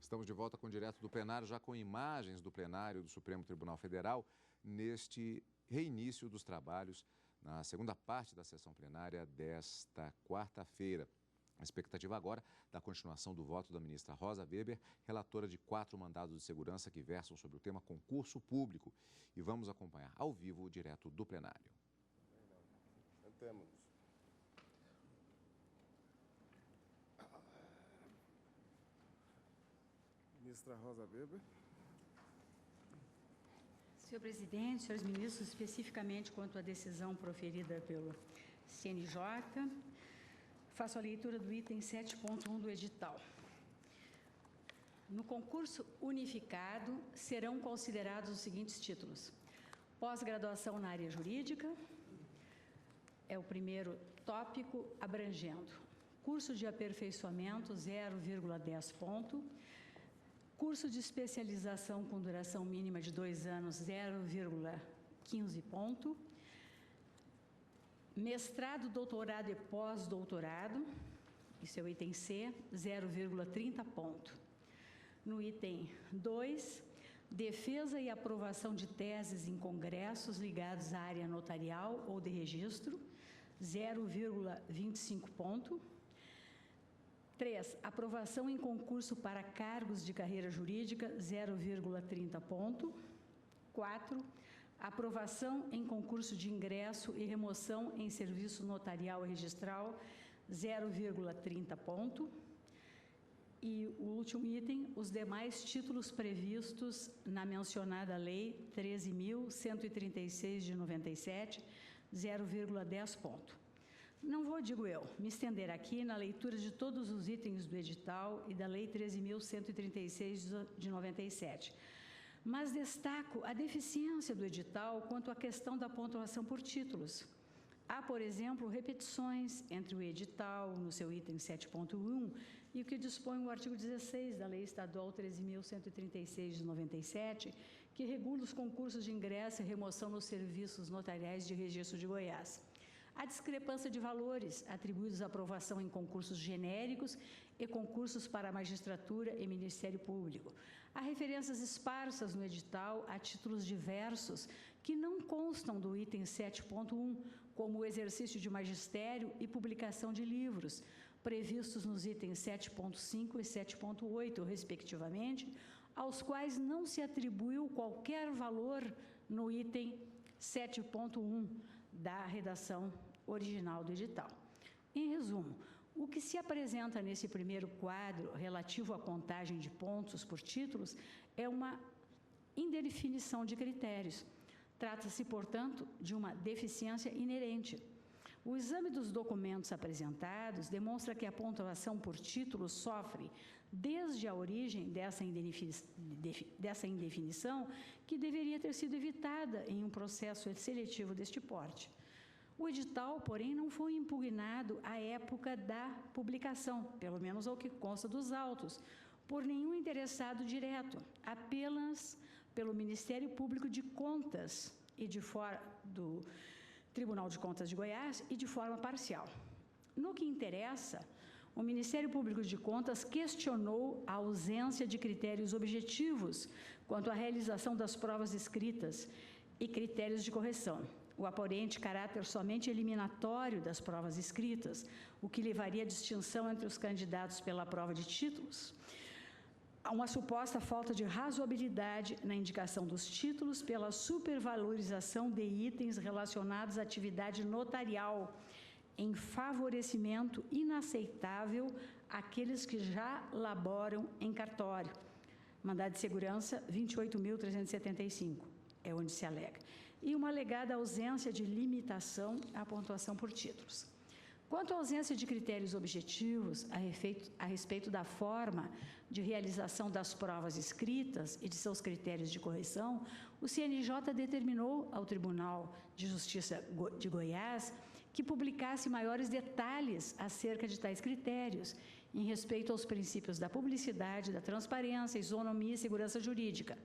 Estamos de volta com o Direto do Plenário, já com imagens do plenário do Supremo Tribunal Federal, neste reinício dos trabalhos na segunda parte da sessão plenária desta quarta-feira. A expectativa agora da continuação do voto da ministra Rosa Weber, relatora de 4 mandados de segurança que versam sobre o tema concurso público. E vamos acompanhar ao vivo o Direto do Plenário. Sentemos-nos. Ministra Rosa Weber. Senhor presidente, senhores ministros, especificamente quanto à decisão proferida pelo CNJ, faço a leitura do item 7.1 do edital. No concurso unificado, serão considerados os seguintes títulos: pós-graduação na área jurídica, é o primeiro tópico, abrangendo curso de aperfeiçoamento, 0,10 ponto, curso de especialização com duração mínima de 2 anos, 0,15 ponto, mestrado, doutorado e pós-doutorado, isso é o item C, 0,30 ponto. No item 2, defesa e aprovação de teses em congressos ligados à área notarial ou de registro, 0,25 ponto. 3, aprovação em concurso para cargos de carreira jurídica, 0,30 ponto. 4, aprovação em concurso de ingresso e remoção em serviço notarial e registral, 0,30 ponto. E o último item, os demais títulos previstos na mencionada Lei 13.136 de 97, 0,10 ponto. Não vou, digo eu, me estender aqui na leitura de todos os itens do edital e da Lei 13.136 de 97, mas destaco a deficiência do edital quanto à questão da pontuação por títulos. Há, por exemplo, repetições entre o edital, no seu item 7.1, e o que dispõe o artigo 16 da Lei Estadual 13.136 de 97, que regula os concursos de ingresso e remoção nos serviços notariais de registro de Goiás. A discrepância de valores atribuídos à aprovação em concursos genéricos e concursos para a magistratura e Ministério Público. Há referências esparsas no edital a títulos diversos que não constam do item 7.1, como o exercício de magistério e publicação de livros, previstos nos itens 7.5 e 7.8, respectivamente, aos quais não se atribuiu qualquer valor no item 7.1 da redação original do edital. Em resumo, o que se apresenta nesse primeiro quadro relativo à contagem de pontos por títulos é uma indefinição de critérios. Trata-se, portanto, de uma deficiência inerente. O exame dos documentos apresentados demonstra que a pontuação por título sofre, desde a origem dessa indefinição, que deveria ter sido evitada em um processo seletivo deste porte. O edital, porém, não foi impugnado à época da publicação, pelo menos ao que consta dos autos, por nenhum interessado direto, apenas pelo Ministério Público de Contas e do Tribunal de Contas de Goiás e de forma parcial. No que interessa, o Ministério Público de Contas questionou a ausência de critérios objetivos quanto à realização das provas escritas e critérios de correção, o aparente caráter somente eliminatório das provas escritas, o que levaria à distinção entre os candidatos pela prova de títulos, uma suposta falta de razoabilidade na indicação dos títulos pela supervalorização de itens relacionados à atividade notarial, em favorecimento inaceitável àqueles que já laboram em cartório. Mandado de segurança 28.375, é onde se alega. E uma alegada ausência de limitação à pontuação por títulos. Quanto à ausência de critérios objetivos a respeito da forma de realização das provas escritas e de seus critérios de correção, o CNJ determinou ao Tribunal de Justiça de Goiás que publicasse maiores detalhes acerca de tais critérios, em respeito aos princípios da publicidade, da transparência, isonomia e segurança jurídica.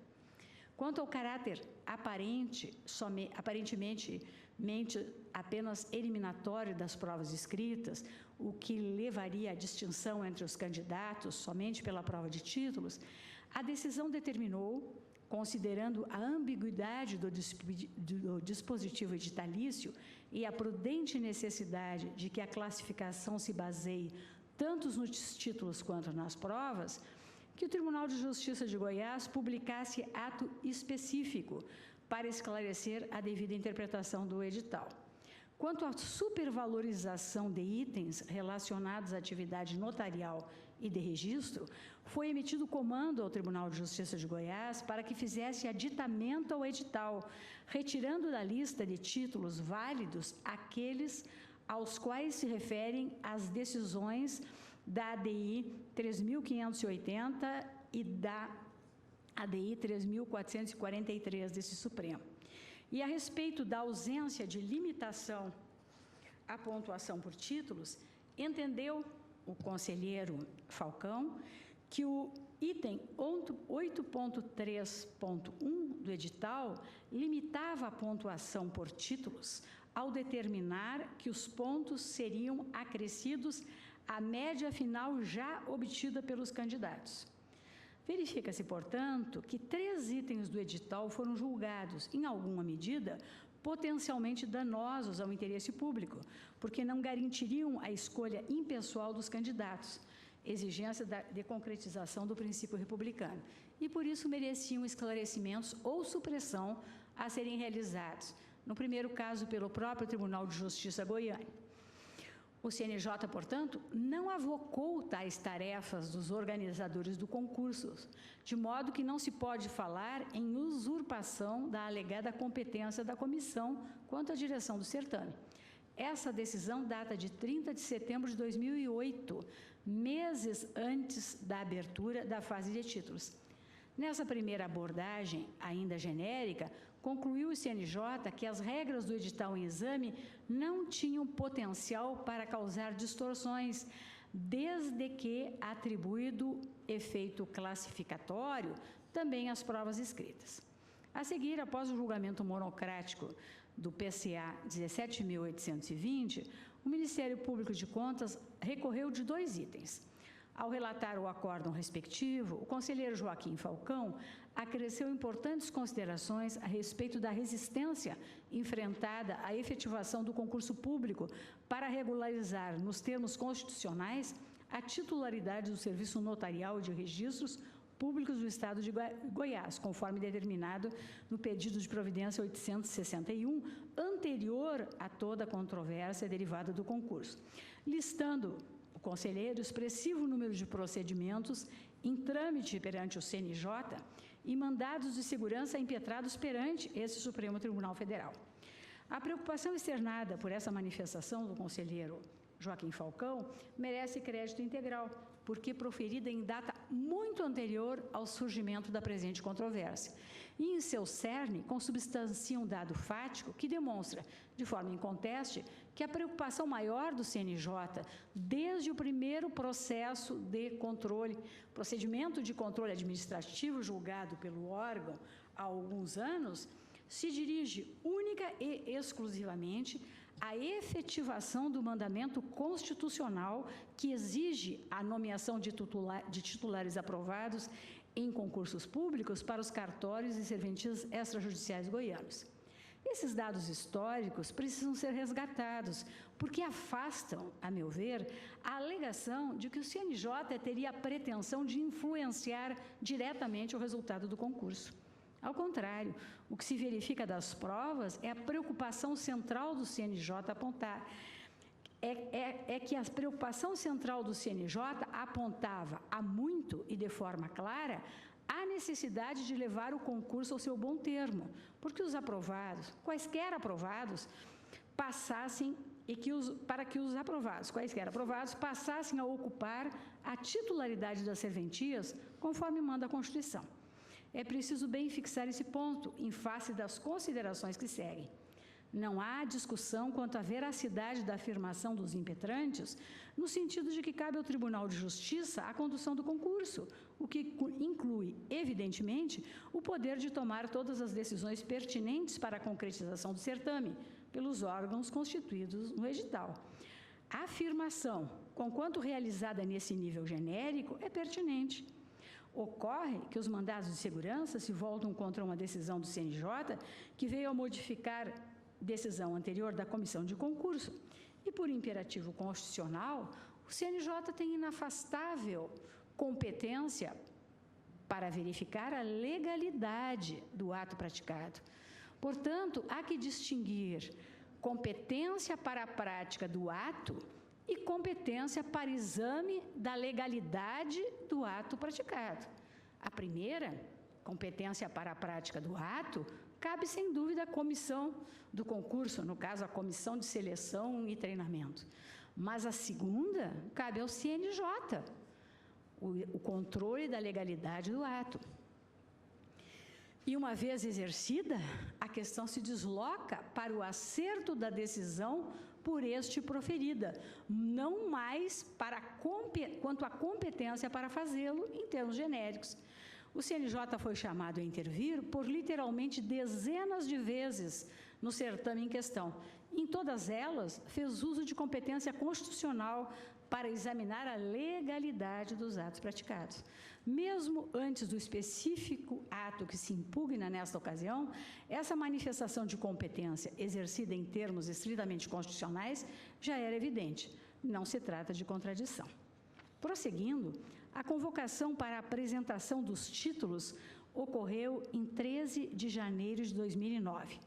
Quanto ao caráter aparentemente apenas eliminatório das provas escritas, o que levaria à distinção entre os candidatos somente pela prova de títulos, a decisão determinou, considerando a ambiguidade do dispositivo editalício e a prudente necessidade de que a classificação se baseie tanto nos títulos quanto nas provas, que o Tribunal de Justiça de Goiás publicasse ato específico para esclarecer a devida interpretação do edital. Quanto à supervalorização de itens relacionados à atividade notarial e de registro, foi emitido comando ao Tribunal de Justiça de Goiás para que fizesse aditamento ao edital, retirando da lista de títulos válidos aqueles aos quais se referem as decisões da ADI 3.580 e da ADI 3.443 desse Supremo. E a respeito da ausência de limitação à pontuação por títulos, entendeu o conselheiro Falcão que o item 8.3.1 do edital limitava a pontuação por títulos ao determinar que os pontos seriam acrescidos à média final já obtida pelos candidatos. Verifica-se, portanto, que 3 itens do edital foram julgados, em alguma medida, potencialmente danosos ao interesse público, porque não garantiriam a escolha impessoal dos candidatos, exigência de concretização do princípio republicano, e por isso mereciam esclarecimentos ou supressão a serem realizados, no primeiro caso pelo próprio Tribunal de Justiça goiano. O CNJ, portanto, não avocou tais tarefas dos organizadores do concurso, de modo que não se pode falar em usurpação da alegada competência da comissão quanto à direção do certame. Essa decisão data de 30 de setembro de 2008, meses antes da abertura da fase de títulos. Nessa primeira abordagem, ainda genérica, concluiu o CNJ que as regras do edital em exame não tinham potencial para causar distorções, desde que atribuído efeito classificatório também às provas escritas. A seguir, após o julgamento monocrático do PCA 17.820, o Ministério Público de Contas recorreu de 2 itens. Ao relatar o acórdão respectivo, o conselheiro Joaquim Falcão acresceu importantes considerações a respeito da resistência enfrentada à efetivação do concurso público para regularizar, nos termos constitucionais, a titularidade do serviço notarial de registros públicos do Estado de Goiás, conforme determinado no pedido de providência 861, anterior a toda a controvérsia derivada do concurso, listando o conselheiro expressivo número de procedimentos em trâmite perante o CNJ e mandados de segurança impetrados perante esse Supremo Tribunal Federal. A preocupação externada por essa manifestação do conselheiro Joaquim Falcão merece crédito integral, porque proferida em data muito anterior ao surgimento da presente controvérsia. E em seu cerne consubstancia um dado fático que demonstra, de forma inconteste, que a preocupação maior do CNJ, desde o primeiro procedimento de controle administrativo julgado pelo órgão há alguns anos, se dirige única e exclusivamente à efetivação do mandamento constitucional que exige a nomeação de titulares aprovados em concursos públicos para os cartórios e serventias extrajudiciais goianos. Esses dados históricos precisam ser resgatados, porque afastam, a meu ver, a alegação de que o CNJ teria a pretensão de influenciar diretamente o resultado do concurso. Ao contrário, o que se verifica das provas é a preocupação central do CNJ apontar. É que a preocupação central do CNJ apontava há muito e de forma clara a necessidade de levar o concurso ao seu bom termo, porque os aprovados, quaisquer aprovados, para que os aprovados, quaisquer aprovados, passassem a ocupar a titularidade das serventias, conforme manda a Constituição. É preciso bem fixar esse ponto, em face das considerações que seguem. Não há discussão quanto à veracidade da afirmação dos impetrantes, no sentido de que cabe ao Tribunal de Justiça a condução do concurso, o que inclui, evidentemente, o poder de tomar todas as decisões pertinentes para a concretização do certame, pelos órgãos constituídos no edital. afirmação, conquanto realizada nesse nível genérico, é pertinente. Ocorre que os mandados de segurança se voltam contra uma decisão do CNJ que veio a modificar decisão anterior da comissão de concurso e, por imperativo constitucional, o CNJ tem inafastável competência para verificar a legalidade do ato praticado. Portanto, há que distinguir competência para a prática do ato e competência para exame da legalidade do ato praticado. A primeira, competência para a prática do ato, cabe sem dúvida à comissão do concurso, no caso a comissão de seleção e treinamento. Mas a segunda cabe ao CNJ, o controle da legalidade do ato. E uma vez exercida, a questão se desloca para o acerto da decisão por este proferida, não mais para quanto à competência para fazê-lo em termos genéricos. O CNJ foi chamado a intervir por literalmente dezenas de vezes no certame em questão. Em todas elas, fez uso de competência constitucional para examinar a legalidade dos atos praticados. Mesmo antes do específico ato que se impugna nesta ocasião, essa manifestação de competência exercida em termos estritamente constitucionais já era evidente. Não se trata de contradição. Prosseguindo, a convocação para a apresentação dos títulos ocorreu em 13 de janeiro de 2009.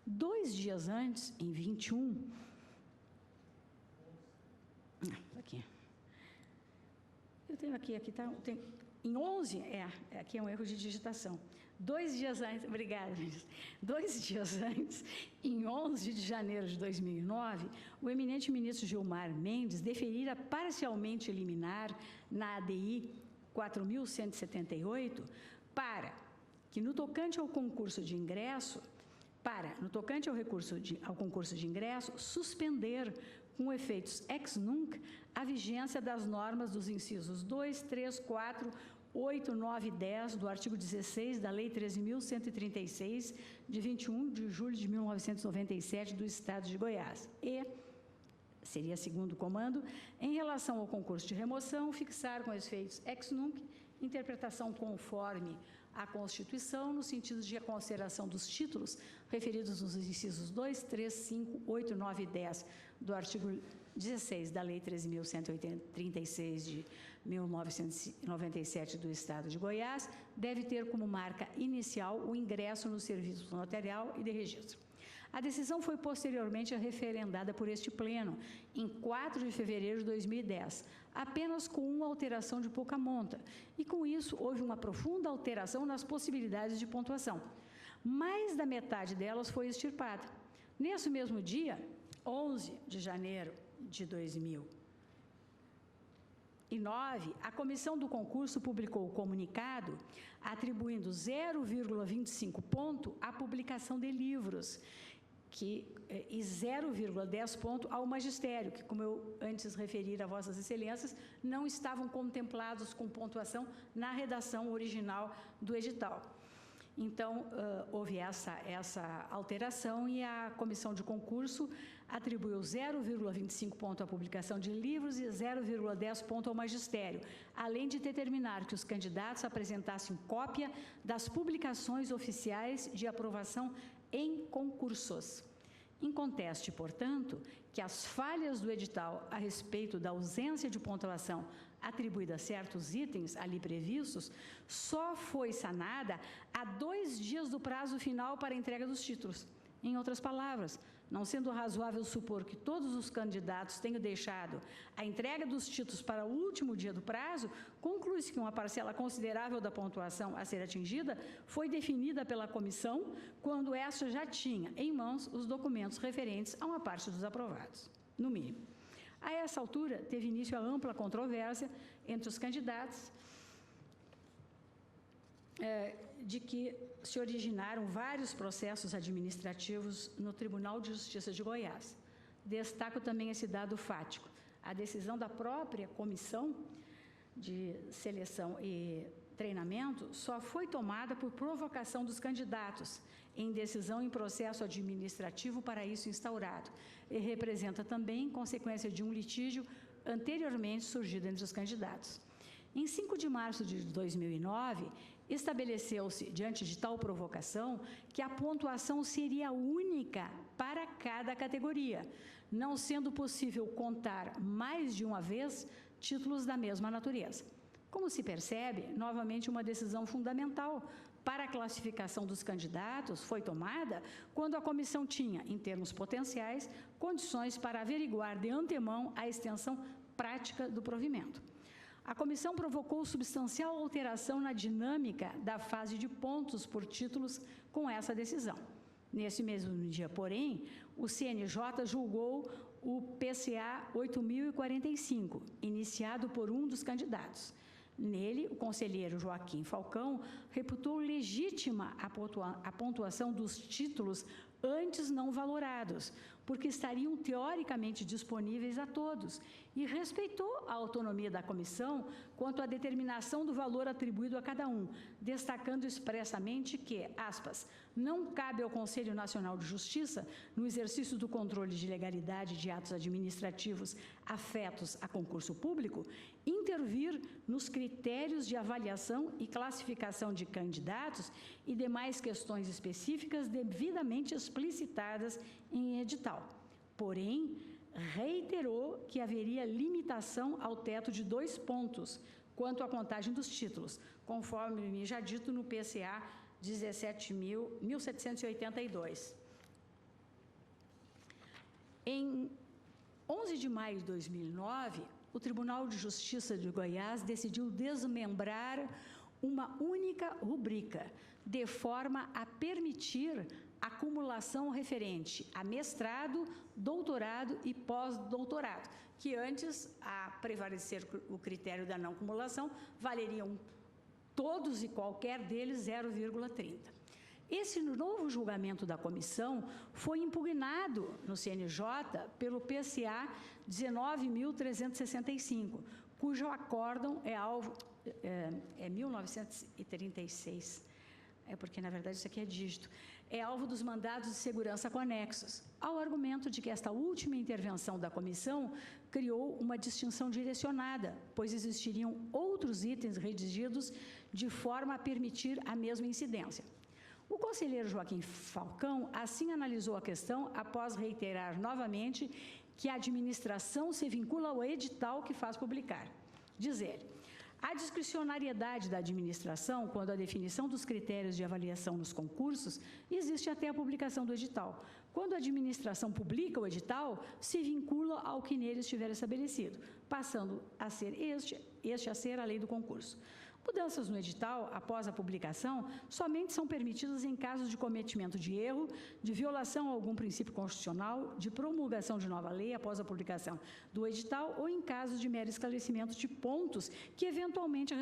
2 dias antes, em 21... Aqui. Eu tenho aqui tá, em 11, aqui é um erro de digitação. 2 dias antes, obrigada, gente. 2 dias antes, em 11 de janeiro de 2009, o eminente ministro Gilmar Mendes deferira parcialmente liminar na ADI 4.178 para que, no tocante ao concurso de ingresso, ao concurso de ingresso, suspender com efeitos ex nunc a vigência das normas dos incisos 2, 3, 4, 8, 9 e 10 do artigo 16 da Lei 13.136, de 21 de julho de 1997, do Estado de Goiás. E, seria segundo comando, em relação ao concurso de remoção, fixar com efeitos ex nunc interpretação conforme a Constituição, no sentido de a consideração dos títulos referidos nos incisos 2, 3, 5, 8, 9 e 10 do artigo 16 da Lei 13.136 de 1997 do Estado de Goiás, deve ter como marca inicial o ingresso no serviço notarial e de registro. A decisão foi posteriormente referendada por este Pleno, em 4 de fevereiro de 2010, apenas com uma alteração de pouca monta, e com isso houve uma profunda alteração nas possibilidades de pontuação. Mais da metade delas foi extirpada. Nesse mesmo dia, 11 de janeiro de 2009, a comissão do concurso publicou o comunicado atribuindo 0,25 ponto à publicação de livros e 0,10 ponto ao magistério, que, como eu antes referi a Vossas Excelências, não estavam contemplados com pontuação na redação original do edital. Então, houve essa alteração e a comissão de concurso atribuiu 0,25 ponto à publicação de livros e 0,10 ponto ao magistério, além de determinar que os candidatos apresentassem cópia das publicações oficiais de aprovação em concursos. Inconteste, portanto, que as falhas do edital a respeito da ausência de pontuação atribuída a certos itens ali previstos só foi sanada a 2 dias do prazo final para a entrega dos títulos. Em outras palavras, não sendo razoável supor que todos os candidatos tenham deixado a entrega dos títulos para o último dia do prazo, conclui-se que uma parcela considerável da pontuação a ser atingida foi definida pela comissão quando esta já tinha em mãos os documentos referentes a uma parte dos aprovados, no mínimo. A essa altura, teve início a ampla controvérsia entre os candidatos, de que se originaram vários processos administrativos no Tribunal de Justiça de Goiás. Destaco também esse dado fático. A decisão da própria comissão de seleção e treinamento só foi tomada por provocação dos candidatos, em decisão em processo administrativo para isso instaurado, e representa também consequência de um litígio anteriormente surgido entre os candidatos. Em 5 de março de 2009, estabeleceu-se, diante de tal provocação, que a pontuação seria única para cada categoria, não sendo possível contar mais de uma vez títulos da mesma natureza. Como se percebe, novamente uma decisão fundamental para a classificação dos candidatos foi tomada quando a comissão tinha, em termos potenciais, condições para averiguar de antemão a extensão prática do provimento. A comissão provocou substancial alteração na dinâmica da fase de pontos por títulos com essa decisão. Nesse mesmo dia, porém, o CNJ julgou o PCA 8045, iniciado por um dos candidatos. Nele, o conselheiro Joaquim Falcão reputou legítima a pontuação dos títulos antes não valorados, porque estariam teoricamente disponíveis a todos, e respeitou a autonomia da comissão quanto à determinação do valor atribuído a cada um, destacando expressamente que, aspas, não cabe ao Conselho Nacional de Justiça, no exercício do controle de legalidade de atos administrativos afetos a concurso público, intervir nos critérios de avaliação e classificação de candidatos e demais questões específicas devidamente explicitadas em edital. Porém, reiterou que haveria limitação ao teto de 2 pontos quanto à contagem dos títulos, conforme já dito no PCA 17.782. Em 11 de maio de 2009, o Tribunal de Justiça de Goiás decidiu desmembrar uma única rubrica, de forma a permitir acumulação referente a mestrado, doutorado e pós-doutorado, que antes, a prevalecer o critério da não acumulação, valeriam todos e qualquer deles 0,30. Esse novo julgamento da comissão foi impugnado no CNJ pelo PCA 19.365, cujo acórdão é alvo... É 1936, porque, na verdade, isso aqui é dígito. É alvo dos mandados de segurança conexos, ao argumento de que esta última intervenção da comissão criou uma distinção direcionada, pois existiriam outros itens redigidos de forma a permitir a mesma incidência. O conselheiro Joaquim Falcão assim analisou a questão após reiterar novamente que a administração se vincula ao edital que faz publicar. Diz ele: a discricionariedade da administração, quando a definição dos critérios de avaliação nos concursos, existe até a publicação do edital. Quando a administração publica o edital, se vincula ao que nele estiver estabelecido, passando a ser este a ser a lei do concurso. Mudanças no edital, após a publicação, somente são permitidas em casos de cometimento de erro, de violação a algum princípio constitucional, de promulgação de nova lei após a publicação do edital ou em casos de mero esclarecimento de pontos que eventualmente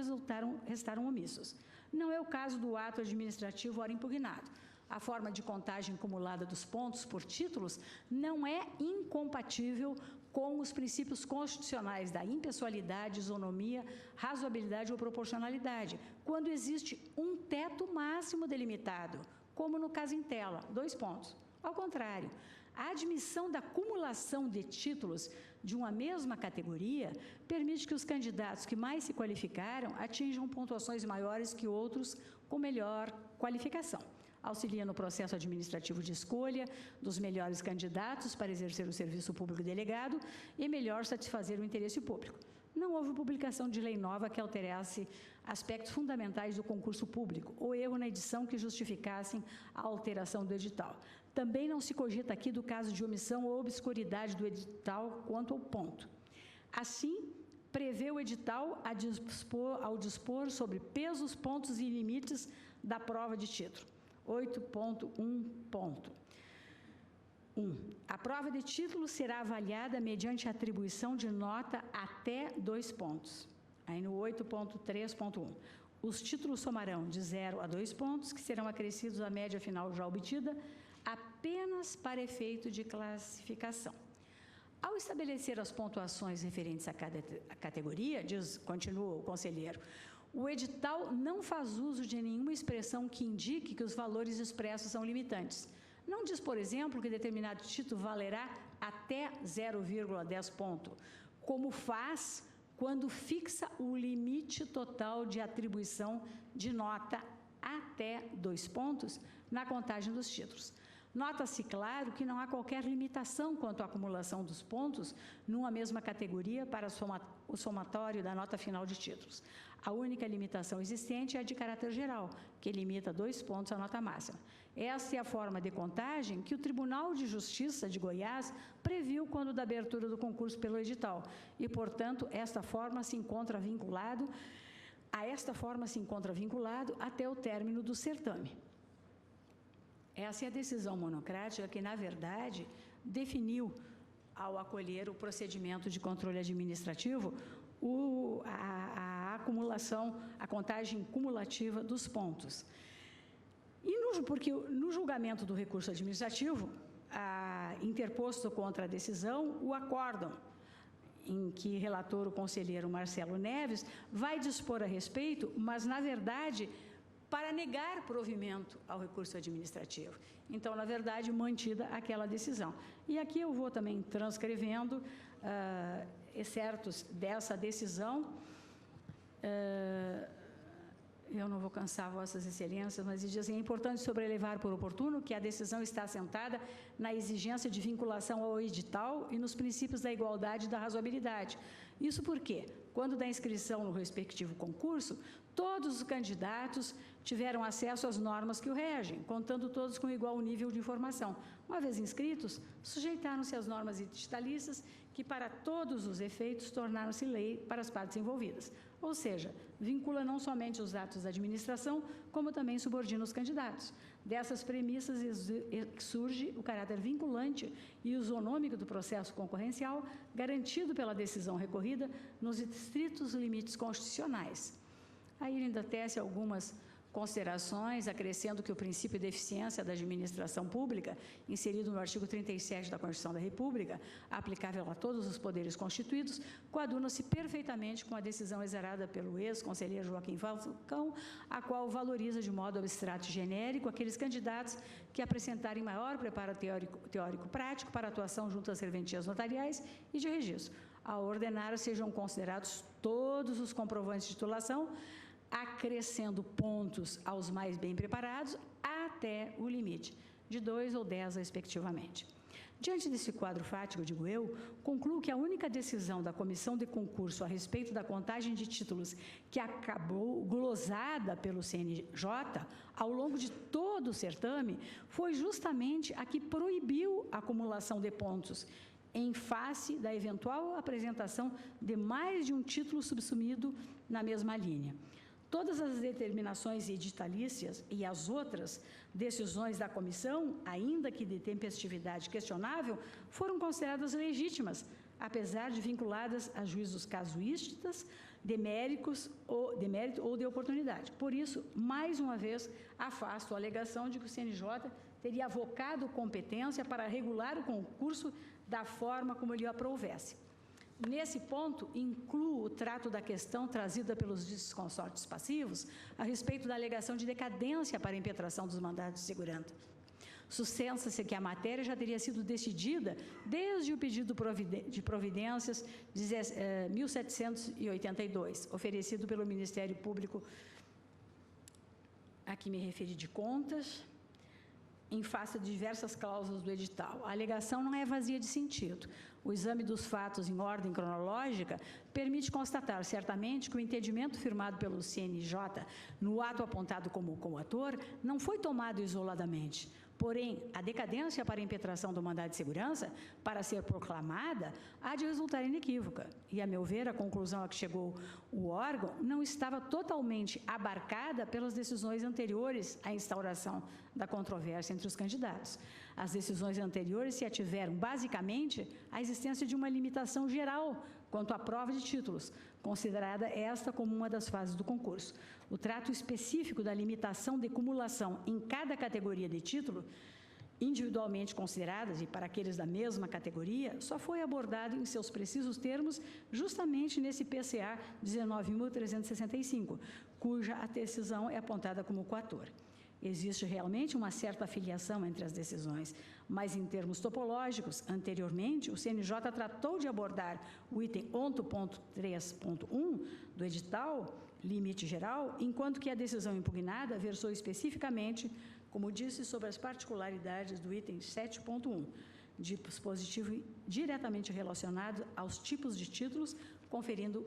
restaram omissos. Não é o caso do ato administrativo ora impugnado. A forma de contagem acumulada dos pontos por títulos não é incompatível com os princípios constitucionais da impessoalidade, isonomia, razoabilidade ou proporcionalidade, quando existe um teto máximo delimitado, como no caso em tela, 2 pontos. Ao contrário, a admissão da acumulação de títulos de uma mesma categoria permite que os candidatos que mais se qualificaram atinjam pontuações maiores que outros com melhor qualificação. Auxilia no processo administrativo de escolha dos melhores candidatos para exercer o serviço público delegado e melhor satisfazer o interesse público. Não houve publicação de lei nova que alterasse aspectos fundamentais do concurso público ou erro na edição que justificassem a alteração do edital. Também não se cogita aqui do caso de omissão ou obscuridade do edital quanto ao ponto. Assim, prevê o edital ao dispor sobre pesos, pontos e limites da prova de título. 8.1. A prova de título será avaliada mediante a atribuição de nota até 2 pontos. Aí no 8.3.1. Os títulos somarão de 0 a 2 pontos, que serão acrescidos à média final já obtida, apenas para efeito de classificação. Ao estabelecer as pontuações referentes a cada categoria, continua o conselheiro, O edital não faz uso de nenhuma expressão que indique que os valores expressos são limitantes. Não diz, por exemplo, que determinado título valerá até 0,10 ponto, como faz quando fixa o limite total de atribuição de nota até 2 pontos na contagem dos títulos. Nota-se, claro, que não há qualquer limitação quanto à acumulação dos pontos numa mesma categoria para o somatório da nota final de títulos. A única limitação existente é a de caráter geral, que limita 2 pontos a nota máxima. Essa é a forma de contagem que o Tribunal de Justiça de Goiás previu quando da abertura do concurso pelo edital. E, portanto, a esta forma se encontra vinculado até o término do certame. Essa é a decisão monocrática que, na verdade, definiu, ao acolher o procedimento de controle administrativo, a acumulação, a contagem cumulativa dos pontos. Porque no julgamento do recurso administrativo, interposto contra a decisão, o acórdão, em que relator o conselheiro Marcelo Neves vai dispor a respeito, mas, na verdade, para negar provimento ao recurso administrativo. Então, na verdade, mantida aquela decisão. E aqui eu vou também transcrevendo excertos dessa decisão. Eu não vou cansar vossas excelências, mas diz assim: é importante sobrelevar por oportuno que a decisão está assentada na exigência de vinculação ao edital e nos princípios da igualdade e da razoabilidade. Isso porque, quando da inscrição no respectivo concurso, todos os candidatos tiveram acesso às normas que o regem, contando todos com igual nível de informação. Uma vez inscritos, sujeitaram-se às normas editalistas que, para todos os efeitos, tornaram-se lei para as partes envolvidas. Ou seja, vincula não somente os atos da administração, como também subordina os candidatos. Dessas premissas surge o caráter vinculante e isonômico do processo concorrencial, garantido pela decisão recorrida nos estritos limites constitucionais. Aí ele ainda tece algumas considerações, acrescendo que o princípio de eficiência da administração pública, inserido no artigo 37 da Constituição da República, aplicável a todos os poderes constituídos, coaduna-se perfeitamente com a decisão exarada pelo ex-conselheiro Joaquim Falcão, a qual valoriza de modo abstrato e genérico aqueles candidatos que apresentarem maior preparo teórico-prático para atuação junto às serventias notariais e de registro. Ao ordenar, sejam considerados todos os comprovantes de titulação, acrescendo pontos aos mais bem preparados até o limite de 2 ou 10, respectivamente. Diante desse quadro fático, digo eu, concluo que a única decisão da comissão de concurso a respeito da contagem de títulos que acabou glosada pelo CNJ ao longo de todo o certame foi justamente a que proibiu a acumulação de pontos em face da eventual apresentação de mais de um título subsumido na mesma linha. Todas as determinações editalícias e as outras decisões da comissão, ainda que de tempestividade questionável, foram consideradas legítimas, apesar de vinculadas a juízos casuísticos, de mérito ou de oportunidade. Por isso, mais uma vez, afasto a alegação de que o CNJ teria avocado competência para regular o concurso da forma como lhe aprouvesse. Nesse ponto, incluo o trato da questão trazida pelos desconsortes passivos a respeito da alegação de decadência para a impetração dos mandados de segurança. Sustença-se que a matéria já teria sido decidida desde o pedido de providências 1782, oferecido pelo Ministério Público, a que me referi de contas, em face de diversas cláusulas do edital. A alegação não é vazia de sentido. O exame dos fatos em ordem cronológica permite constatar, certamente, que o entendimento firmado pelo CNJ no ato apontado como coautor não foi tomado isoladamente. Porém, a decadência para a impetração do mandado de segurança, para ser proclamada, há de resultar inequívoca. E, a meu ver, a conclusão a que chegou o órgão não estava totalmente abarcada pelas decisões anteriores à instauração da controvérsia entre os candidatos. As decisões anteriores se ativeram, basicamente, à existência de uma limitação geral quanto à prova de títulos, considerada esta como uma das fases do concurso. O trato específico da limitação de cumulação em cada categoria de título individualmente consideradas e para aqueles da mesma categoria, só foi abordado em seus precisos termos justamente nesse PCA 19.365, cuja a decisão é apontada como coator. Existe realmente uma certa afiliação entre as decisões, mas em termos topológicos, anteriormente, o CNJ tratou de abordar o item 11.3.1 do edital, limite geral, enquanto que a decisão impugnada versou especificamente, como disse, sobre as particularidades do item 7.1, dispositivo diretamente relacionado aos tipos de títulos, conferindo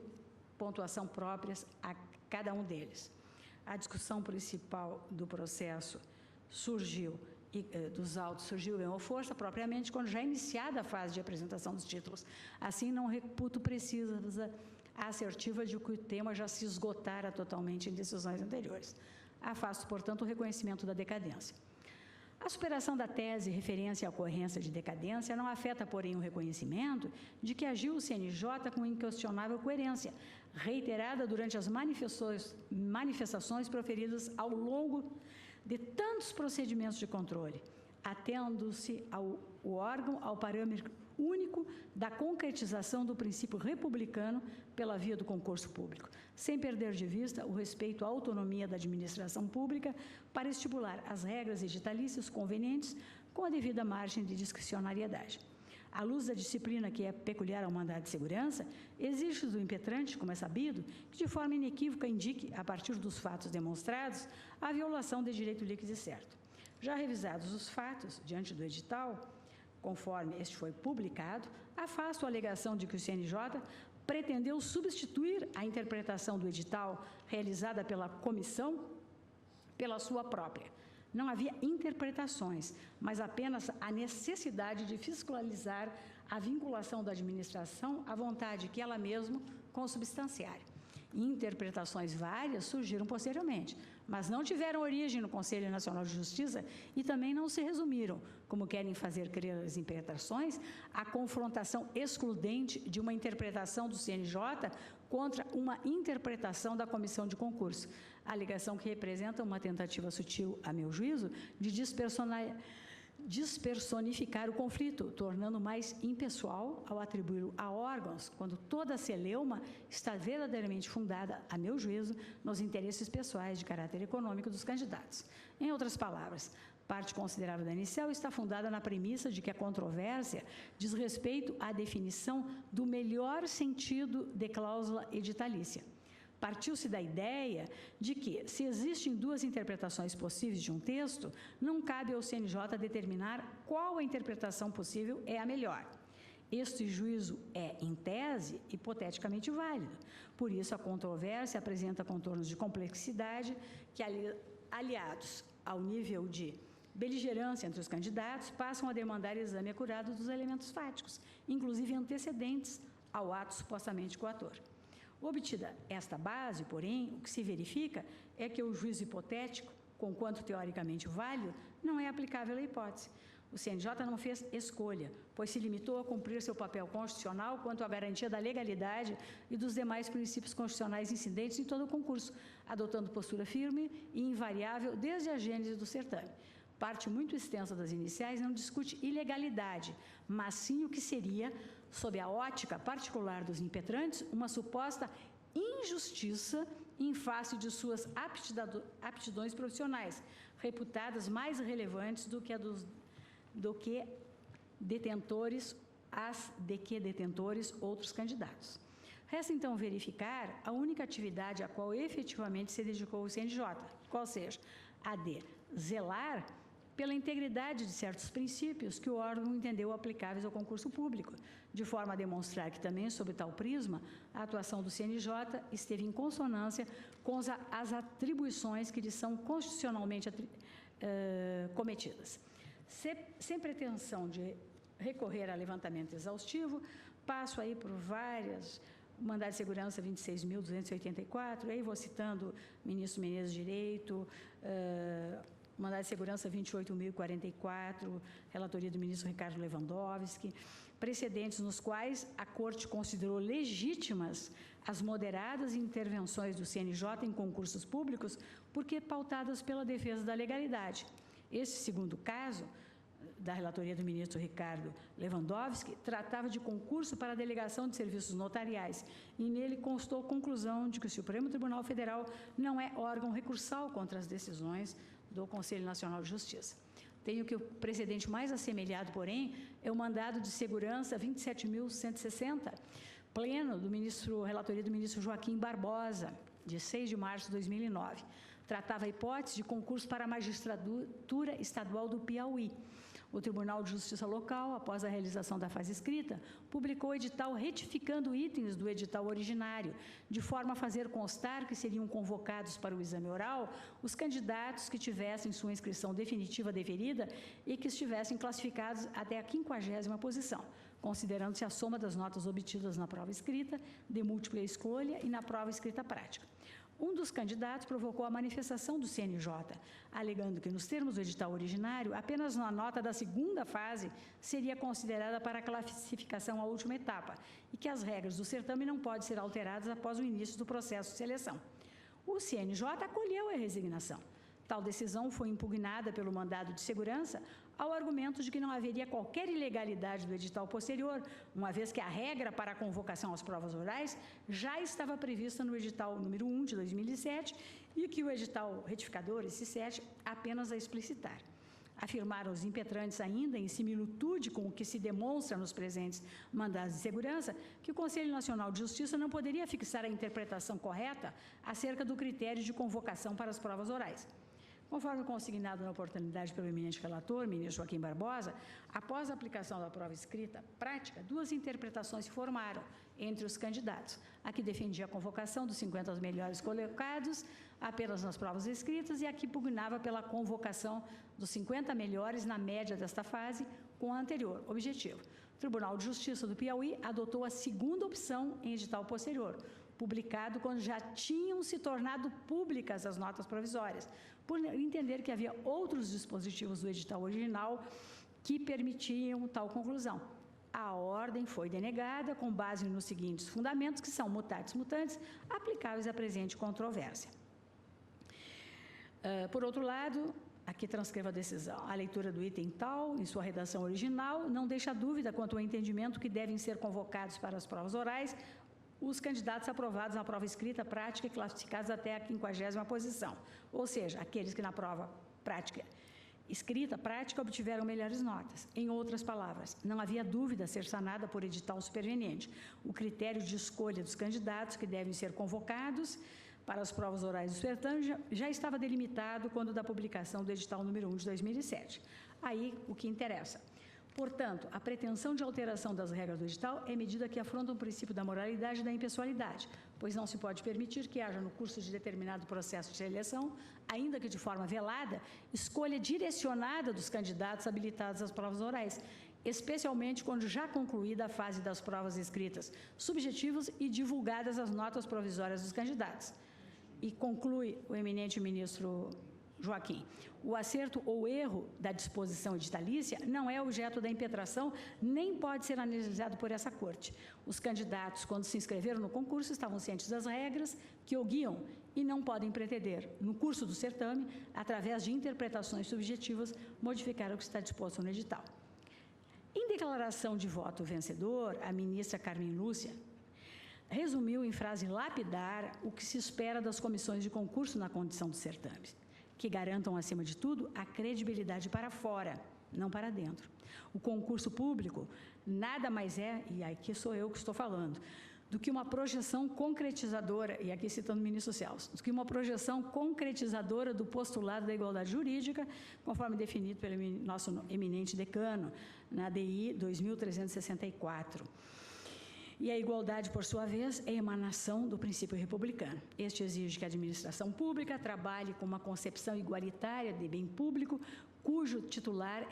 pontuação próprias a cada um deles. A discussão principal do processo dos autos surgiu e ganhou força propriamente quando já iniciada a fase de apresentação dos títulos. Assim, não reputo precisa a assertiva de que o tema já se esgotara totalmente em decisões anteriores. Afasto, portanto, o reconhecimento da decadência. A superação da tese referência à ocorrência de decadência não afeta, porém, o reconhecimento de que agiu o CNJ com inquestionável coerência, reiterada durante as manifestações proferidas ao longo de tantos procedimentos de controle, atendo-se o órgão ao parâmetro único da concretização do princípio republicano pela via do concurso público, sem perder de vista o respeito à autonomia da administração pública para estipular as regras editalícias convenientes com a devida margem de discricionariedade. À luz da disciplina que é peculiar ao mandado de segurança, exige do impetrante, como é sabido, que de forma inequívoca indique, a partir dos fatos demonstrados, a violação de direito líquido e certo. Já revisados os fatos, diante do edital, conforme este foi publicado, afasto a alegação de que o CNJ pretendeu substituir a interpretação do edital realizada pela comissão pela sua própria. Não havia interpretações, mas apenas a necessidade de fiscalizar a vinculação da administração à vontade que ela mesma consubstanciara. Interpretações várias surgiram posteriormente, mas não tiveram origem no Conselho Nacional de Justiça e também não se resumiram, como querem fazer crer as interpretações, à confrontação excludente de uma interpretação do CNJ contra uma interpretação da Comissão de Concurso, alegação que representa uma tentativa sutil, a meu juízo, de despersonificar o conflito, tornando mais impessoal ao atribuí-lo a órgãos, quando toda a celeuma está verdadeiramente fundada, a meu juízo, nos interesses pessoais de caráter econômico dos candidatos. Em outras palavras, parte considerável da inicial está fundada na premissa de que a controvérsia diz respeito à definição do melhor sentido de cláusula editalícia. Partiu-se da ideia de que, se existem duas interpretações possíveis de um texto, não cabe ao CNJ determinar qual a interpretação possível é a melhor. Este juízo é, em tese, hipoteticamente válido. Por isso, a controvérsia apresenta contornos de complexidade que, aliados ao nível de beligerância entre os candidatos, passam a demandar exame acurado dos elementos fáticos, inclusive antecedentes ao ato supostamente coator. Obtida esta base, porém, o que se verifica é que o juízo hipotético, conquanto teoricamente válido, não é aplicável à hipótese. O CNJ não fez escolha, pois se limitou a cumprir seu papel constitucional quanto à garantia da legalidade e dos demais princípios constitucionais incidentes em todo o concurso, adotando postura firme e invariável desde a gênese do certame. Parte muito extensa das iniciais não discute ilegalidade, mas sim o que seria, sob a ótica particular dos impetrantes, uma suposta injustiça em face de suas aptidões profissionais, reputadas mais relevantes do que detentores outros candidatos. Resta, então, verificar a única atividade a qual efetivamente se dedicou o CNJ, qual seja a de zelar pela integridade de certos princípios que o órgão entendeu aplicáveis ao concurso público, de forma a demonstrar que também, sob tal prisma, a atuação do CNJ esteve em consonância com as atribuições que lhe são constitucionalmente cometidas. Sem pretensão de recorrer a levantamento exaustivo, passo aí por várias, mandado de segurança 26.284, aí vou citando ministro Menezes de Direito, mandado de segurança 28.044, relatoria do ministro Ricardo Lewandowski, precedentes nos quais a Corte considerou legítimas as moderadas intervenções do CNJ em concursos públicos, porque pautadas pela defesa da legalidade. Esse segundo caso, da relatoria do ministro Ricardo Lewandowski, tratava de concurso para a delegação de serviços notariais, e nele constou a conclusão de que o Supremo Tribunal Federal não é órgão recursal contra as decisões do Conselho Nacional de Justiça. Tenho que o precedente mais assemelhado, porém, é o mandado de segurança 27.160, pleno do relatoria do ministro Joaquim Barbosa, de 6 de março de 2009. Tratava a hipótese de concurso para a magistratura estadual do Piauí. O Tribunal de Justiça Local, após a realização da fase escrita, publicou o edital retificando itens do edital originário, de forma a fazer constar que seriam convocados para o exame oral os candidatos que tivessem sua inscrição definitiva deferida e que estivessem classificados até a 50ª posição, considerando-se a soma das notas obtidas na prova escrita, de múltipla escolha e na prova escrita prática. Um dos candidatos provocou a manifestação do CNJ, alegando que, nos termos do edital originário, apenas uma nota da segunda fase seria considerada para a classificação à última etapa e que as regras do certame não podem ser alteradas após o início do processo de seleção. O CNJ acolheu a resignação. Tal decisão foi impugnada pelo mandado de segurança ao argumento de que não haveria qualquer ilegalidade do edital posterior, uma vez que a regra para a convocação às provas orais já estava prevista no edital número 1 de 2007 e que o edital retificador, esse 7, apenas a explicitar. Afirmaram os impetrantes ainda, em similitude com o que se demonstra nos presentes mandados de segurança, que o Conselho Nacional de Justiça não poderia fixar a interpretação correta acerca do critério de convocação para as provas orais. Conforme consignado na oportunidade pelo eminente relator, ministro Joaquim Barbosa, após a aplicação da prova escrita prática, duas interpretações se formaram entre os candidatos. A que defendia a convocação dos 50 melhores colocados apenas nas provas escritas e a que pugnava pela convocação dos 50 melhores na média desta fase com a anterior. Objetivo: o Tribunal de Justiça do Piauí adotou a segunda opção em edital posterior, publicado quando já tinham se tornado públicas as notas provisórias, por entender que havia outros dispositivos do edital original que permitiam tal conclusão. A ordem foi denegada com base nos seguintes fundamentos, que são mutatis mutandis, aplicáveis à presente controvérsia. Por outro lado, aqui transcrevo a decisão. A leitura do item tal, em sua redação original, não deixa dúvida quanto ao entendimento que devem ser convocados para as provas orais os candidatos aprovados na prova escrita, prática e classificados até a 50ª posição, ou seja, aqueles que na prova prática escrita, prática, obtiveram melhores notas. Em outras palavras, não havia dúvida a ser sanada por edital superveniente. O critério de escolha dos candidatos que devem ser convocados para as provas orais do certame já estava delimitado quando da publicação do edital número 1 de 2007. Aí, o que interessa. Portanto, a pretensão de alteração das regras do edital é medida que afronta o princípio da moralidade e da impessoalidade, pois não se pode permitir que haja no curso de determinado processo de seleção, ainda que de forma velada, escolha direcionada dos candidatos habilitados às provas orais, especialmente quando já concluída a fase das provas escritas subjetivas e divulgadas as notas provisórias dos candidatos. E conclui o eminente ministro Joaquim: o acerto ou erro da disposição editalícia não é objeto da impetração, nem pode ser analisado por essa Corte. Os candidatos, quando se inscreveram no concurso, estavam cientes das regras que o guiam e não podem pretender, no curso do certame, através de interpretações subjetivas, modificar o que está disposto no edital. Em declaração de voto vencedor, a ministra Carmen Lúcia resumiu em frase lapidar o que se espera das comissões de concurso na condição de certame, que garantam, acima de tudo, a credibilidade para fora, não para dentro. O concurso público nada mais é, e aqui sou eu que estou falando, do que uma projeção concretizadora, e aqui citando o ministro Celso, do que uma projeção concretizadora do postulado da igualdade jurídica, conforme definido pelo nosso eminente decano, na ADI 2364. E a igualdade, por sua vez, é emanação do princípio republicano. Este exige que a administração pública trabalhe com uma concepção igualitária de bem público, cujo titular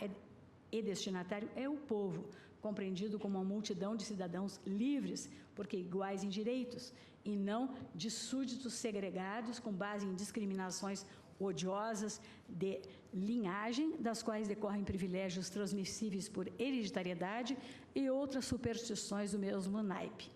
e destinatário é o povo, compreendido como uma multidão de cidadãos livres, porque iguais em direitos, e não de súditos segregados com base em discriminações odiosas de linhagem, das quais decorrem privilégios transmissíveis por hereditariedade e outras superstições do mesmo naipe.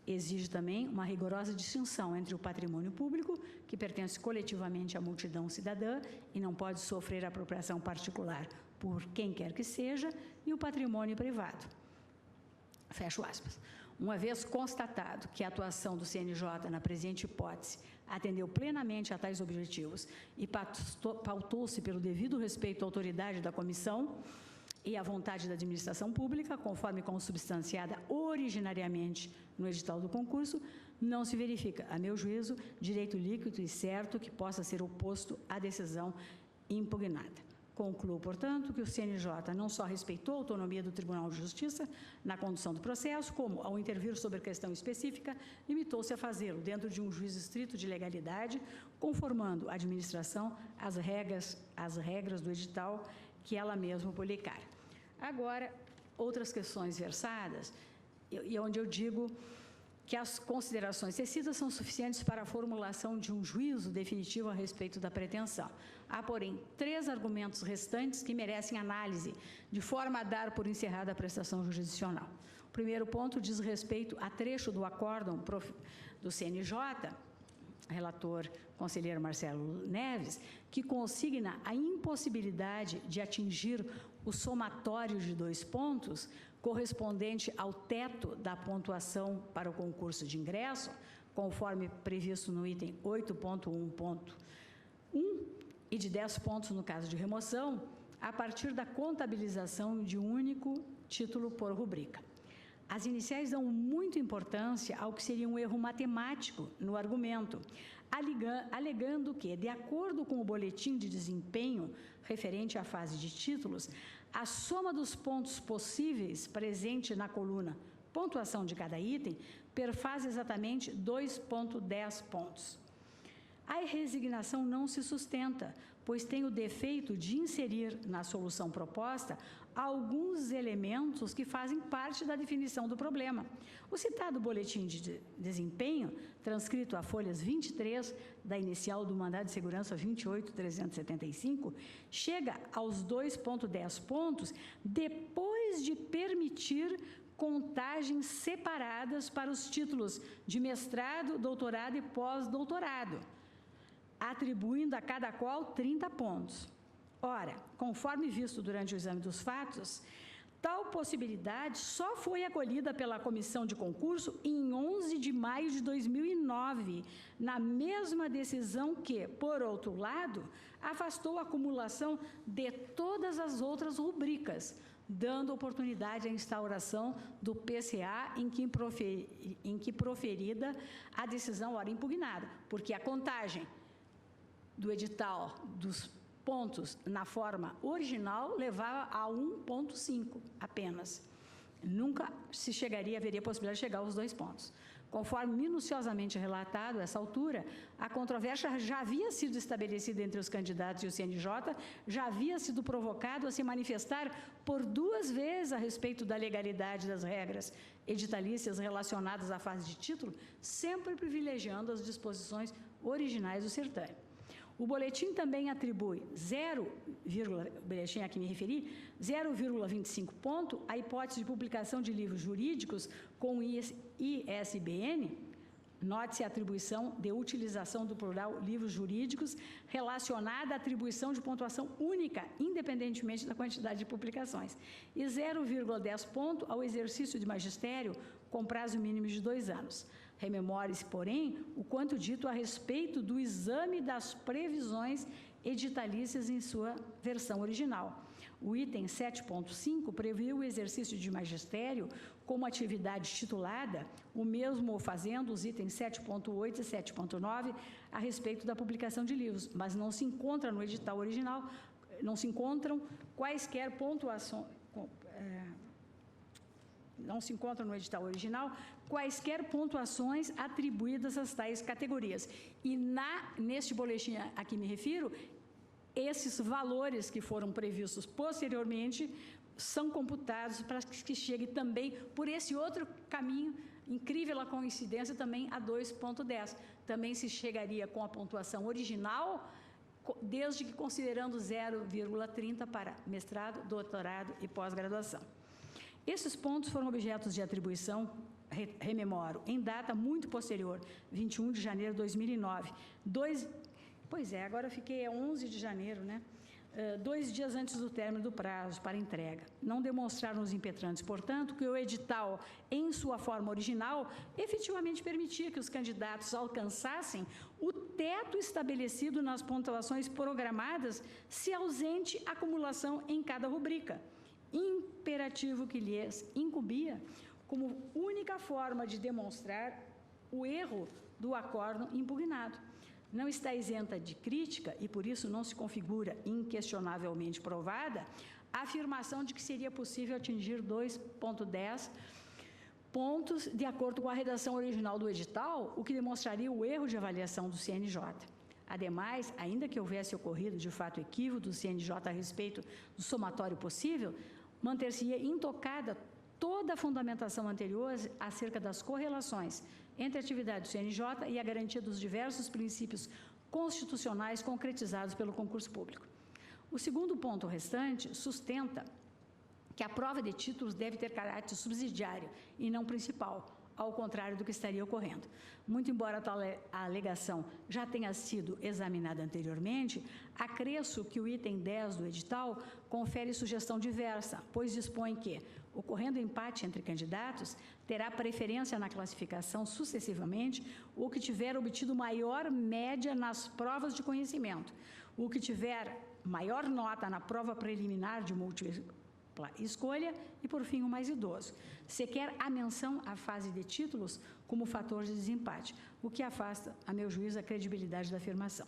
Exige também uma rigorosa distinção entre o patrimônio público, que pertence coletivamente à multidão cidadã e não pode sofrer apropriação particular por quem quer que seja, e o patrimônio privado. Fecho aspas. Uma vez constatado que a atuação do CNJ na presente hipótese atendeu plenamente a tais objetivos e pautou-se pelo devido respeito à autoridade da comissão e à vontade da administração pública, conforme consubstanciada originariamente no edital do concurso, não se verifica, a meu juízo, direito líquido e certo que possa ser oposto à decisão impugnada. Concluo, portanto, que o CNJ não só respeitou a autonomia do Tribunal de Justiça na condução do processo, como, ao intervir sobre a questão específica, limitou-se a fazê-lo dentro de um juízo estrito de legalidade, conformando a administração às regras do edital que ela mesma publicar. Agora, outras questões versadas, e onde eu digo que as considerações tecidas são suficientes para a formulação de um juízo definitivo a respeito da pretensão. Há, porém, 3 argumentos restantes que merecem análise, de forma a dar por encerrada a prestação jurisdicional. O primeiro ponto diz respeito a trecho do acórdão do CNJ, relator conselheiro Marcelo Neves, que consigna a impossibilidade de atingir o somatório de 2 pontos, correspondente ao teto da pontuação para o concurso de ingresso, conforme previsto no item 8.1.1, e de 10 pontos no caso de remoção, a partir da contabilização de um único título por rubrica. As iniciais dão muita importância ao que seria um erro matemático no argumento, alegando que, de acordo com o boletim de desempenho referente à fase de títulos, a soma dos pontos possíveis presente na coluna pontuação de cada item perfaz exatamente 2,10 pontos. A resignação não se sustenta, pois tem o defeito de inserir na solução proposta alguns elementos que fazem parte da definição do problema. O citado boletim de desempenho, transcrito a folhas 23 da inicial do mandado de segurança 28.375, chega aos 2,10 pontos depois de permitir contagens separadas para os títulos de mestrado, doutorado e pós-doutorado, atribuindo a cada qual 30 pontos. Ora, conforme visto durante o exame dos fatos, tal possibilidade só foi acolhida pela comissão de concurso em 11 de maio de 2009, na mesma decisão que, por outro lado, afastou a acumulação de todas as outras rubricas, dando oportunidade à instauração do PCA em que proferida a decisão ora impugnada, porque a contagem do edital dos pontos na forma original levava a 1,5 apenas. Nunca haveria possibilidade de chegar aos 2 pontos. Conforme minuciosamente relatado, a essa altura, a controvérsia já havia sido estabelecida entre os candidatos e o CNJ, já havia sido provocado a se manifestar por 2 vezes a respeito da legalidade das regras editalícias relacionadas à fase de título, sempre privilegiando as disposições originais do certame. O boletim também atribui o boletim a que me referi, 0,25 ponto à hipótese de publicação de livros jurídicos com ISBN, note-se a atribuição de utilização do plural livros jurídicos relacionada à atribuição de pontuação única, independentemente da quantidade de publicações, e 0,10 ponto ao exercício de magistério com prazo mínimo de 2 anos. Rememore-se, porém, o quanto dito a respeito do exame das previsões editalícias em sua versão original. O item 7.5 previu o exercício de magistério como atividade titulada, o mesmo fazendo os itens 7.8 e 7.9 a respeito da publicação de livros, mas não se encontra no edital original, não se encontram quaisquer pontuações, não se encontram no edital original quaisquer pontuações atribuídas às tais categorias. E neste boletim a que me refiro, esses valores que foram previstos posteriormente são computados para que chegue também por esse outro caminho, incrível a coincidência, também a 2,10. Também se chegaria com a pontuação original, desde que considerando 0,30 para mestrado, doutorado e pós-graduação. Esses pontos foram objetos de atribuição, rememoro, em data muito posterior, 21 de janeiro de 2009. Pois é, agora eu fiquei 11 de janeiro, né? 2 dias antes do término do prazo para entrega. Não demonstraram os impetrantes, portanto, que o edital, em sua forma original, efetivamente permitia que os candidatos alcançassem o teto estabelecido nas pontuações programadas, se ausente acumulação em cada rubrica, imperativo que lhes incumbia como única forma de demonstrar o erro do acórdão impugnado. Não está isenta de crítica e, por isso, não se configura inquestionavelmente provada a afirmação de que seria possível atingir 2,10 pontos de acordo com a redação original do edital, o que demonstraria o erro de avaliação do CNJ. Ademais, ainda que houvesse ocorrido, de fato, equívoco do CNJ a respeito do somatório possível, manter-se-ia intocada toda a fundamentação anterior acerca das correlações entre a atividade do CNJ e a garantia dos diversos princípios constitucionais concretizados pelo concurso público. O segundo ponto restante sustenta que a prova de títulos deve ter caráter subsidiário e não principal, ao contrário do que estaria ocorrendo. Muito embora tal alegação já tenha sido examinada anteriormente, acresço que o item 10 do edital confere sugestão diversa, pois dispõe que, ocorrendo empate entre candidatos, terá preferência na classificação sucessivamente o que tiver obtido maior média nas provas de conhecimento, o que tiver maior nota na prova preliminar de múltipla escolha e, por fim, o mais idoso. Sequer a menção à fase de títulos como fator de desempate, o que afasta, a meu juízo, a credibilidade da afirmação.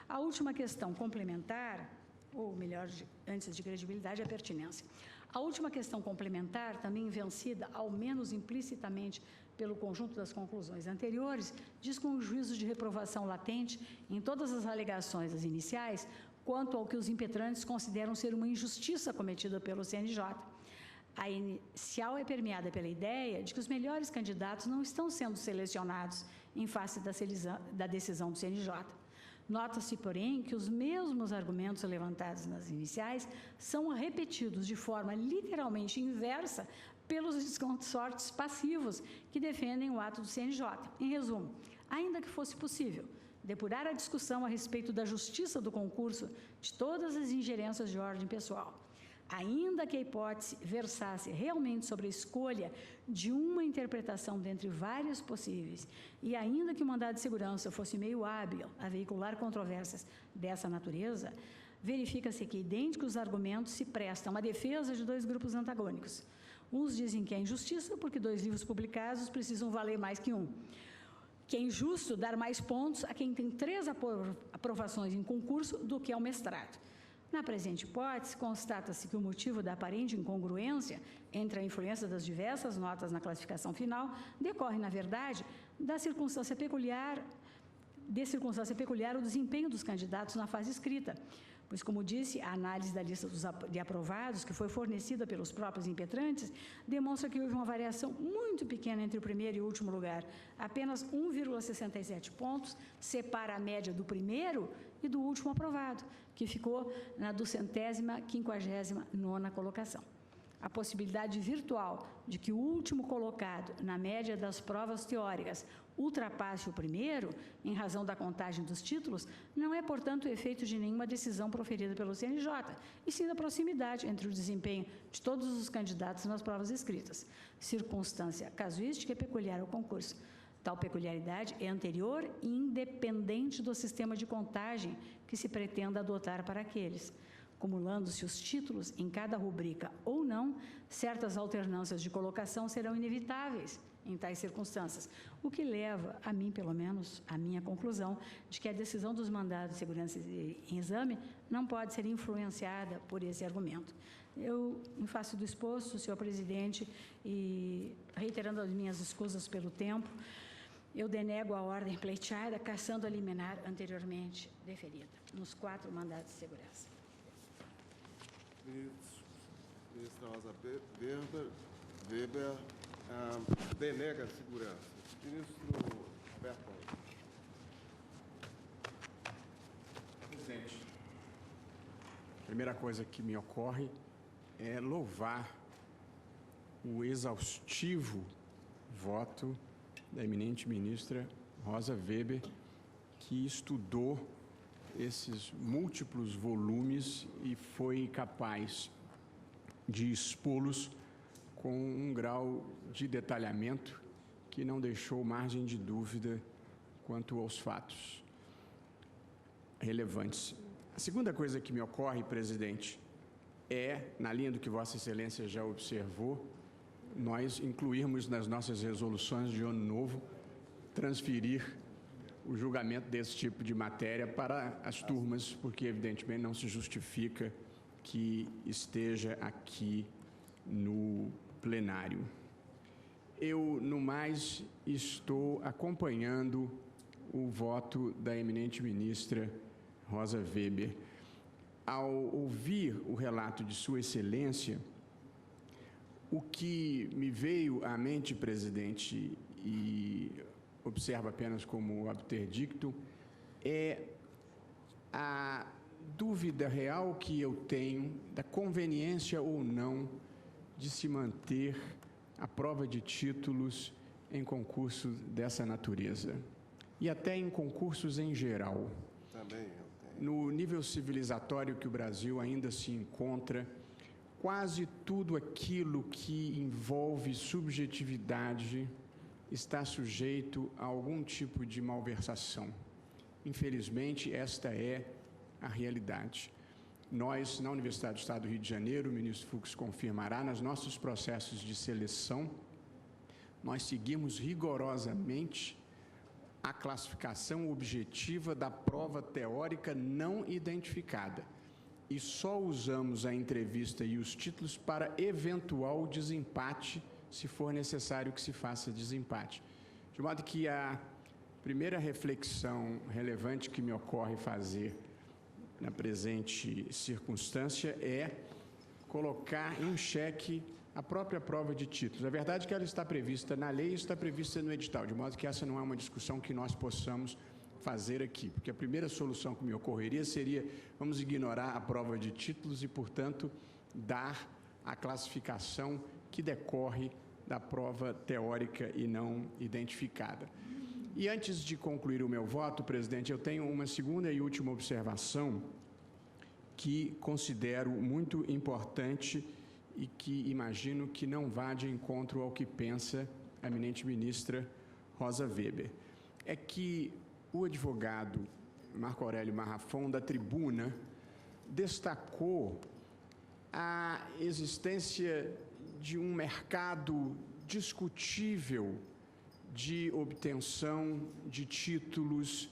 A última questão complementar, ou melhor, antes de credibilidade, é a pertinência. A última questão complementar, também vencida, ao menos implicitamente, pelo conjunto das conclusões anteriores, diz com o juízo de reprovação latente em todas as alegações das iniciais, quanto ao que os impetrantes consideram ser uma injustiça cometida pelo CNJ. A inicial é permeada pela ideia de que os melhores candidatos não estão sendo selecionados em face da decisão do CNJ. Nota-se, porém, que os mesmos argumentos levantados nas iniciais são repetidos de forma literalmente inversa pelos consortes passivos que defendem o ato do CNJ. Em resumo, ainda que fosse possível depurar a discussão a respeito da justiça do concurso de todas as ingerências de ordem pessoal, ainda que a hipótese versasse realmente sobre a escolha de uma interpretação dentre várias possíveis, e ainda que o mandado de segurança fosse meio hábil a veicular controvérsias dessa natureza, verifica-se que idênticos argumentos se prestam à defesa de dois grupos antagônicos. Uns dizem que é injustiça porque 2 livros publicados precisam valer mais que um, que é injusto dar mais pontos a quem tem 3 aprovações em concurso do que ao mestrado. Na presente hipótese, constata-se que o motivo da aparente incongruência entre a influência das diversas notas na classificação final decorre, na verdade, da circunstância peculiar o desempenho dos candidatos na fase escrita, pois, como disse, a análise da lista de aprovados, que foi fornecida pelos próprios impetrantes, demonstra que houve uma variação muito pequena entre o primeiro e o último lugar. Apenas 1,67 pontos separa a média do primeiro e do último aprovado, que ficou na 259ª colocação. A possibilidade virtual de que o último colocado na média das provas teóricas ultrapasse o primeiro, em razão da contagem dos títulos, não é, portanto, o efeito de nenhuma decisão proferida pelo CNJ, e sim da proximidade entre o desempenho de todos os candidatos nas provas escritas, circunstância casuística e peculiar ao concurso. Tal peculiaridade é anterior e independente do sistema de contagem que se pretenda adotar para aqueles. Acumulando-se os títulos em cada rubrica ou não, certas alternâncias de colocação serão inevitáveis em tais circunstâncias, o que leva, a mim pelo menos, à minha conclusão de que a decisão dos mandados de segurança em exame não pode ser influenciada por esse argumento. Eu, em face do exposto, senhor presidente, e reiterando as minhas escusas pelo tempo, eu denego a ordem pleiteada, cassando a liminar anteriormente deferida, nos 4 mandados de segurança. Ministra Rosa Weber denega a segurança. Ministro Berton. Presidente, a primeira coisa que me ocorre é louvar o exaustivo voto da eminente ministra Rosa Weber, que estudou esses múltiplos volumes e foi capaz de expô-los com um grau de detalhamento que não deixou margem de dúvida quanto aos fatos relevantes. A segunda coisa que me ocorre, presidente, é, na linha do que Vossa Excelência já observou, nós incluirmos nas nossas resoluções de ano novo, transferir o julgamento desse tipo de matéria para as turmas, porque evidentemente não se justifica que esteja aqui no plenário. Eu, no mais, estou acompanhando o voto da eminente ministra Rosa Weber. Ao ouvir o relato de Sua Excelência, o que me veio à mente, presidente, e observo apenas como obter dictum, é a dúvida real que eu tenho da conveniência ou não de se manter a prova de títulos em concursos dessa natureza e até em concursos em geral. Também eu tenho. No nível civilizatório que o Brasil ainda se encontra, quase tudo aquilo que envolve subjetividade está sujeito a algum tipo de malversação. Infelizmente, esta é a realidade. Nós, na Universidade do Estado do Rio de Janeiro, o ministro Fux confirmará, nos nossos processos de seleção, nós seguimos rigorosamente a classificação objetiva da prova teórica não identificada e só usamos a entrevista e os títulos para eventual desempate, se for necessário que se faça desempate. De modo que a primeira reflexão relevante que me ocorre fazer na presente circunstância é colocar em xeque a própria prova de títulos. A verdade é que ela está prevista na lei e está prevista no edital, de modo que essa não é uma discussão que nós possamos fazer aqui, porque a primeira solução que me ocorreria seria, vamos ignorar a prova de títulos e, portanto, dar a classificação que decorre da prova teórica e não identificada. E antes de concluir o meu voto, presidente, eu tenho uma segunda e última observação que considero muito importante e que imagino que não vá de encontro ao que pensa a eminente ministra Rosa Weber. É que o advogado Marco Aurélio Marrafon, da tribuna, destacou a existência de um mercado discutível de obtenção de títulos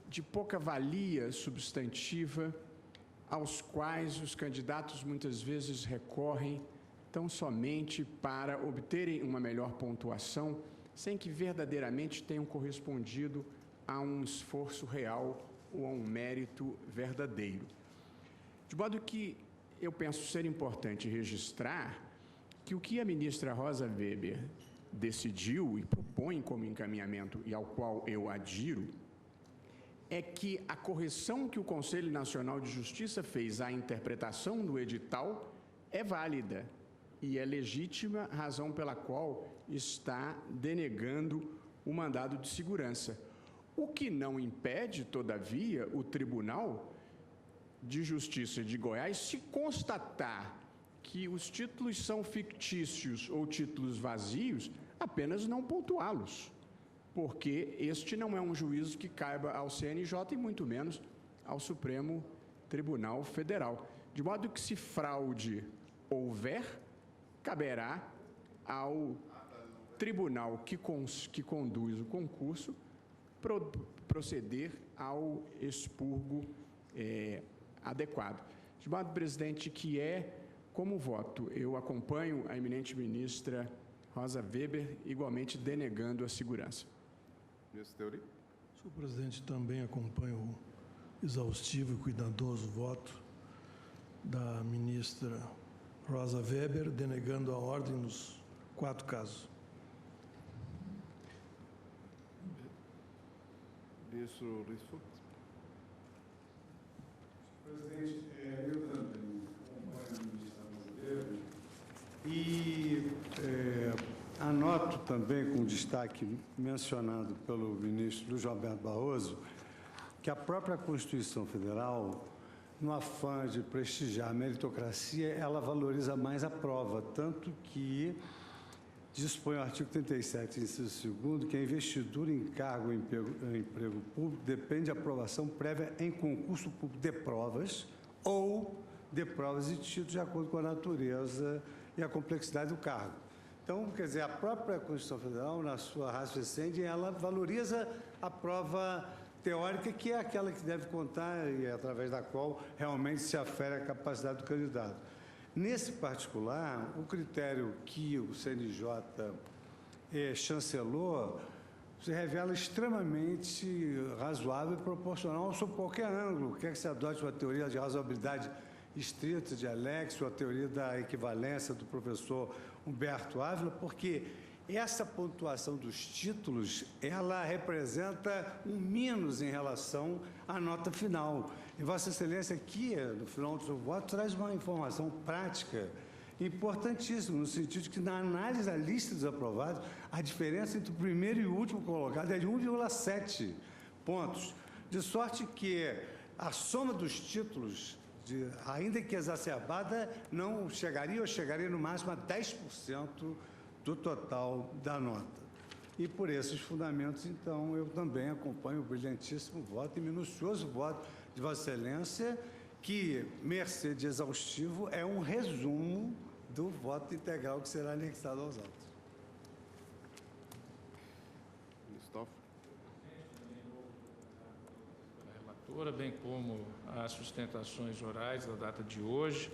de pouca valia substantiva, aos quais os candidatos muitas vezes recorrem tão somente para obterem uma melhor pontuação, sem que verdadeiramente tenham correspondido a um esforço real ou a um mérito verdadeiro. De modo que eu penso ser importante registrar que o que a ministra Rosa Weber decidiu e propõe como encaminhamento e ao qual eu adiro é que a correção que o Conselho Nacional de Justiça fez à interpretação do edital é válida e é legítima, razão pela qual está denegando o mandado de segurança. O que não impede, todavia, o Tribunal de Justiça de Goiás, se constatar que os títulos são fictícios ou títulos vazios, apenas não pontuá-los, porque este não é um juízo que caiba ao CNJ e muito menos ao Supremo Tribunal Federal. De modo que, se fraude houver, caberá ao tribunal que conduz o concurso proceder ao expurgo adequado. De modo, presidente, que como voto, eu acompanho a eminente ministra Rosa Weber, igualmente denegando a segurança. Ministro Teori. Senhor presidente, também acompanho o exaustivo e cuidadoso voto da ministra Rosa Weber, denegando a ordem nos 4 casos. Ministro Luiz Fux. Presidente, eu também acompanho a ministra Rosa Weber e anoto também, com destaque mencionado pelo ministro Luiz Roberto Barroso, que a própria Constituição Federal, no afã de prestigiar a meritocracia, ela valoriza mais a prova, tanto que dispõe o artigo 37, inciso 2º, que a investidura em cargo ou emprego público depende de aprovação prévia em concurso público de provas ou de provas e títulos de acordo com a natureza e a complexidade do cargo. Então, quer dizer, a própria Constituição Federal, na sua ratio essência, ela valoriza a prova teórica, que é aquela que deve contar e através da qual realmente se afere a capacidade do candidato. Nesse particular, o critério que o CNJ chancelou se revela extremamente razoável e proporcional sob qualquer ângulo, quer que se adote uma teoria de razoabilidade estrita de Alex, ou a teoria da equivalência do professor Humberto Ávila, porque essa pontuação dos títulos, ela representa um mínus em relação à nota final. E Vossa Excelência aqui, no final do seu voto, traz uma informação prática importantíssima, no sentido de que, na análise da lista dos aprovados, a diferença entre o primeiro e o último colocado é de 1,7 pontos. De sorte que a soma dos títulos, ainda que exacerbada, não chegaria ou chegaria no máximo a 10% do total da nota. E por esses fundamentos, então, eu também acompanho o brilhantíssimo voto e minucioso voto de Vossa Excelência, que, mercê de exaustivo, é um resumo do voto integral que será anexado aos autos. Ministro Relatora, bem como as sustentações orais da data de hoje,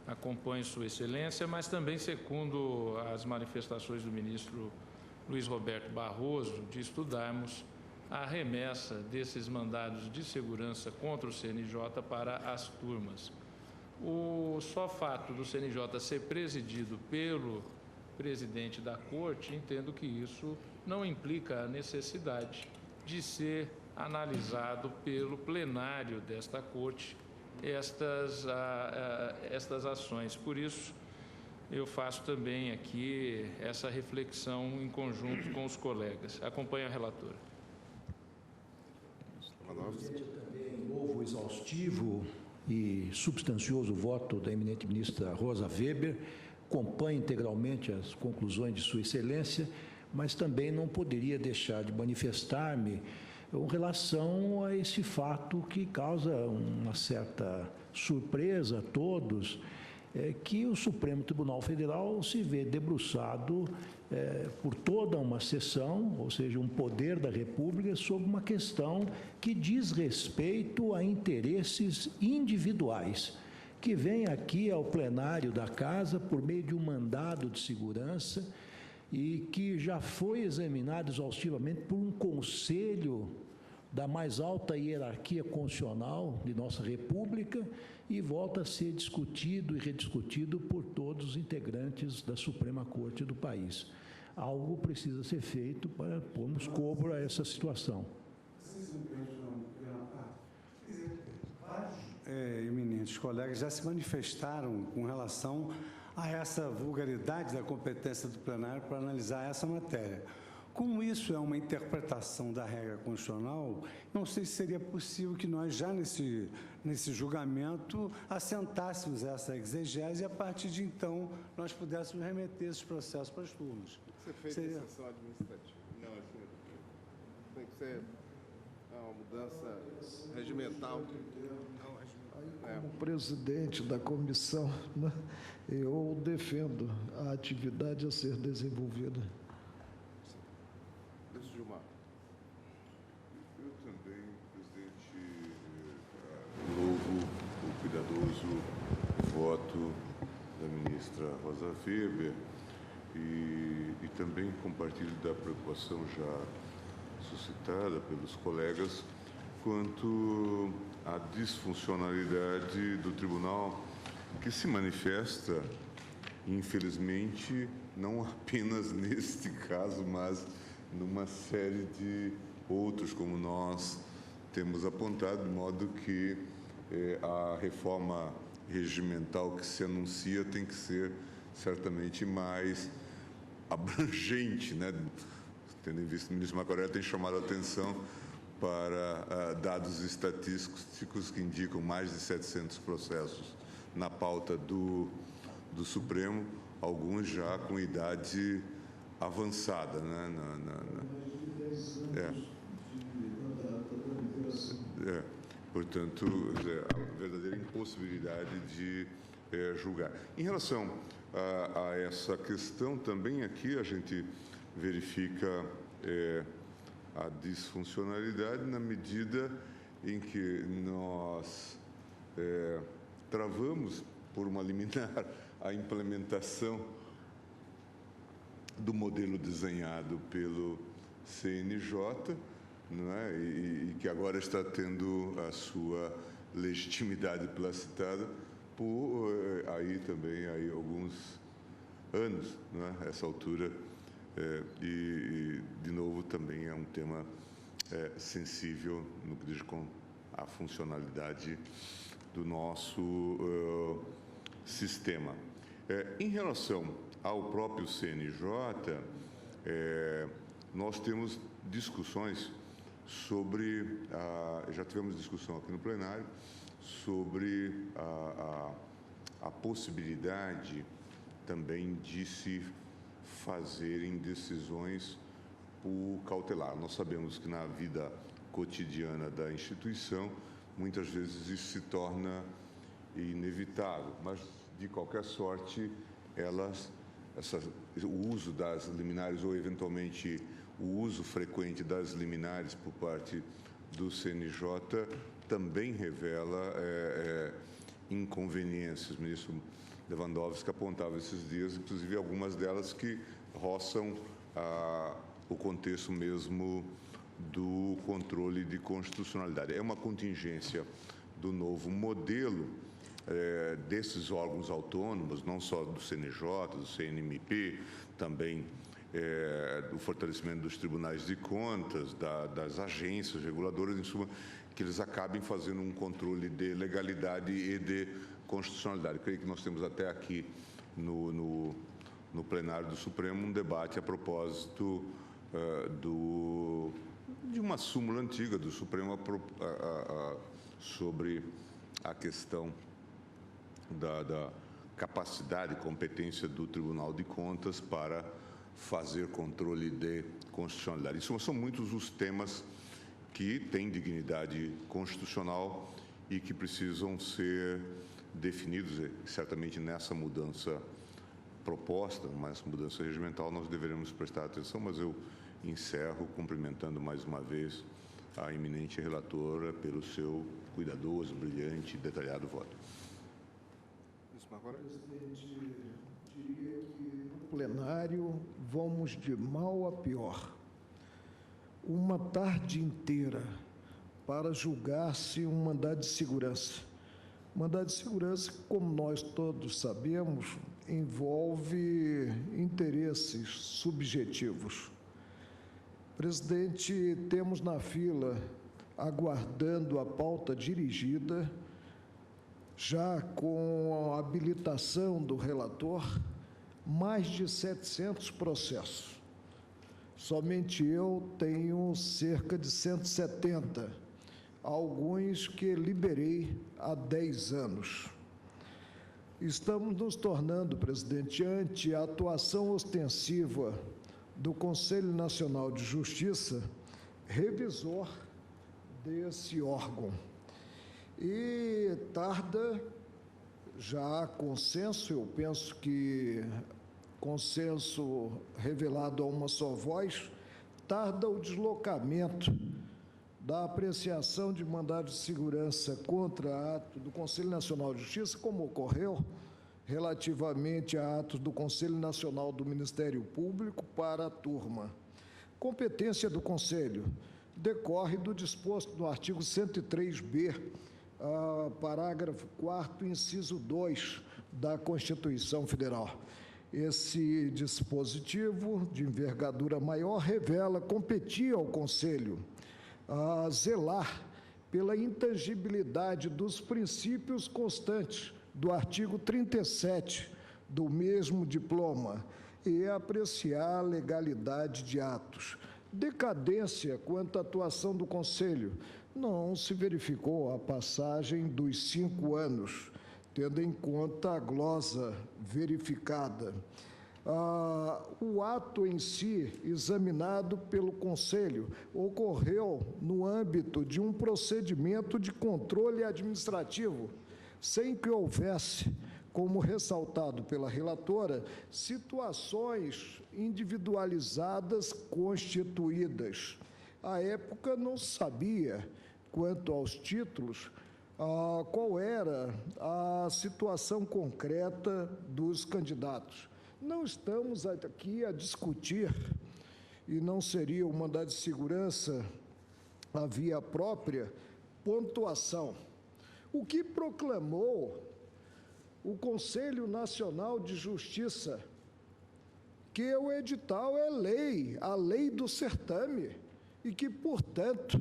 acompanho Sua Excelência, mas também secundo as manifestações do ministro Luiz Roberto Barroso de estudarmos a remessa desses mandados de segurança contra o CNJ para as turmas. O só fato do CNJ ser presidido pelo presidente da Corte, entendo que isso não implica a necessidade de ser analisado pelo plenário desta Corte estas ações. Por isso, eu faço também aqui essa reflexão em conjunto com os colegas. Acompanho a relatora. Também louvo o exaustivo e substancioso voto da eminente ministra Rosa Weber, acompanho integralmente as conclusões de Sua Excelência, mas também não poderia deixar de manifestar-me em relação a esse fato que causa uma certa surpresa a todos, que o Supremo Tribunal Federal se vê debruçado por toda uma sessão, ou seja, um poder da República, sobre uma questão que diz respeito a interesses individuais, que vem aqui ao plenário da Casa por meio de um mandado de segurança e que já foi examinado exaustivamente por um conselho da mais alta hierarquia constitucional de nossa República e volta a ser discutido e rediscutido por todos os integrantes da Suprema Corte do país. Algo precisa ser feito para pormos cobro a essa situação. Eminentes colegas já se manifestaram com relação a essa vulgaridade da competência do plenário para analisar essa matéria. Como isso é uma interpretação da regra constitucional, não sei se seria possível que nós, já nesse julgamento, assentássemos essa exegese e, a partir de então, nós pudéssemos remeter esses processos para as turmas. Tem que ser feita a sessão administrativa. Não, tem que ser uma mudança regimental. Como presidente da comissão, né, eu defendo a atividade a ser desenvolvida. Gilmar. Eu também, presidente, louvo o cuidadoso voto da ministra Rosa Weber e também compartilho da preocupação já suscitada pelos colegas quanto à disfuncionalidade do tribunal, que se manifesta, infelizmente, não apenas neste caso, mas numa série de outros, como nós temos apontado, de modo que a reforma regimental que se anuncia tem que ser certamente mais abrangente, né? Tendo em vista que o ministro Marco Aurélio tem chamado a atenção para dados estatísticos que indicam mais de 700 processos na pauta do Supremo, alguns já com idade avançada, né? Portanto, a verdadeira impossibilidade de julgar. Em relação a essa questão, também aqui a gente verifica a disfuncionalidade na medida em que nós travamos, por uma liminar, a implementação do modelo desenhado pelo CNJ, não é? E que agora está tendo a sua legitimidade placitada por aí também alguns anos, não é? Essa altura, e de novo também é um tema sensível no que diz com a funcionalidade do nosso sistema. Em relação ao próprio CNJ, nós temos discussões sobre, já tivemos discussão aqui no plenário, sobre a possibilidade também de se fazerem decisões por cautelar. Nós sabemos que na vida cotidiana da instituição, muitas vezes isso se torna inevitável, mas de qualquer sorte, o uso das liminares ou eventualmente o uso frequente das liminares por parte do CNJ também revela inconveniências. O ministro Lewandowski apontava esses dias, inclusive algumas delas que roçam o contexto mesmo do controle de constitucionalidade. É uma contingência do novo modelo desses órgãos autônomos, não só do CNJ, do CNMP, também do fortalecimento dos tribunais de contas, das agências reguladoras, em suma, que eles acabem fazendo um controle de legalidade e de constitucionalidade. Creio que nós temos até aqui no plenário do Supremo um debate a propósito de uma súmula antiga do Supremo sobre a questão da capacidade e competência do Tribunal de Contas para fazer controle de constitucionalidade. Isso são muitos os temas que têm dignidade constitucional e que precisam ser definidos, e certamente nessa mudança proposta, mas mudança regimental, nós deveremos prestar atenção, mas eu encerro cumprimentando mais uma vez a eminente relatora pelo seu cuidadoso, brilhante e detalhado voto. Presidente, diria que no plenário vamos de mal a pior. Uma tarde inteira para julgar-se um mandado de segurança. Mandado de segurança, como nós todos sabemos, envolve interesses subjetivos. Presidente, temos na fila, aguardando a pauta dirigida, já com a habilitação do relator, mais de 700 processos. Somente eu tenho cerca de 170, alguns que liberei há 10 anos. Estamos nos tornando, presidente, ante a atuação ostensiva do Conselho Nacional de Justiça, revisor desse órgão. E tarda, já há consenso, eu penso que consenso revelado a uma só voz, tarda o deslocamento da apreciação de mandado de segurança contra ato do Conselho Nacional de Justiça, como ocorreu relativamente a atos do Conselho Nacional do Ministério Público para a turma. Competência do Conselho decorre do disposto no artigo 103b, parágrafo 4º, inciso 2 da Constituição Federal. Esse dispositivo de envergadura maior revela competir ao Conselho a zelar pela intangibilidade dos princípios constantes do artigo 37 do mesmo diploma e apreciar a legalidade de atos. decadência quanto à atuação do Conselho. Não se verificou a passagem dos 5 anos, tendo em conta a glosa verificada. O ato em si, examinado pelo Conselho, ocorreu no âmbito de um procedimento de controle administrativo, sem que houvesse, como ressaltado pela relatora, situações individualizadas constituídas. À época, não se sabia, quanto aos títulos, qual era a situação concreta dos candidatos. Não estamos aqui a discutir, e não seria o mandado de segurança a via própria, pontuação. O que proclamou o Conselho Nacional de Justiça, que o edital é lei, a lei do certame, e que, portanto,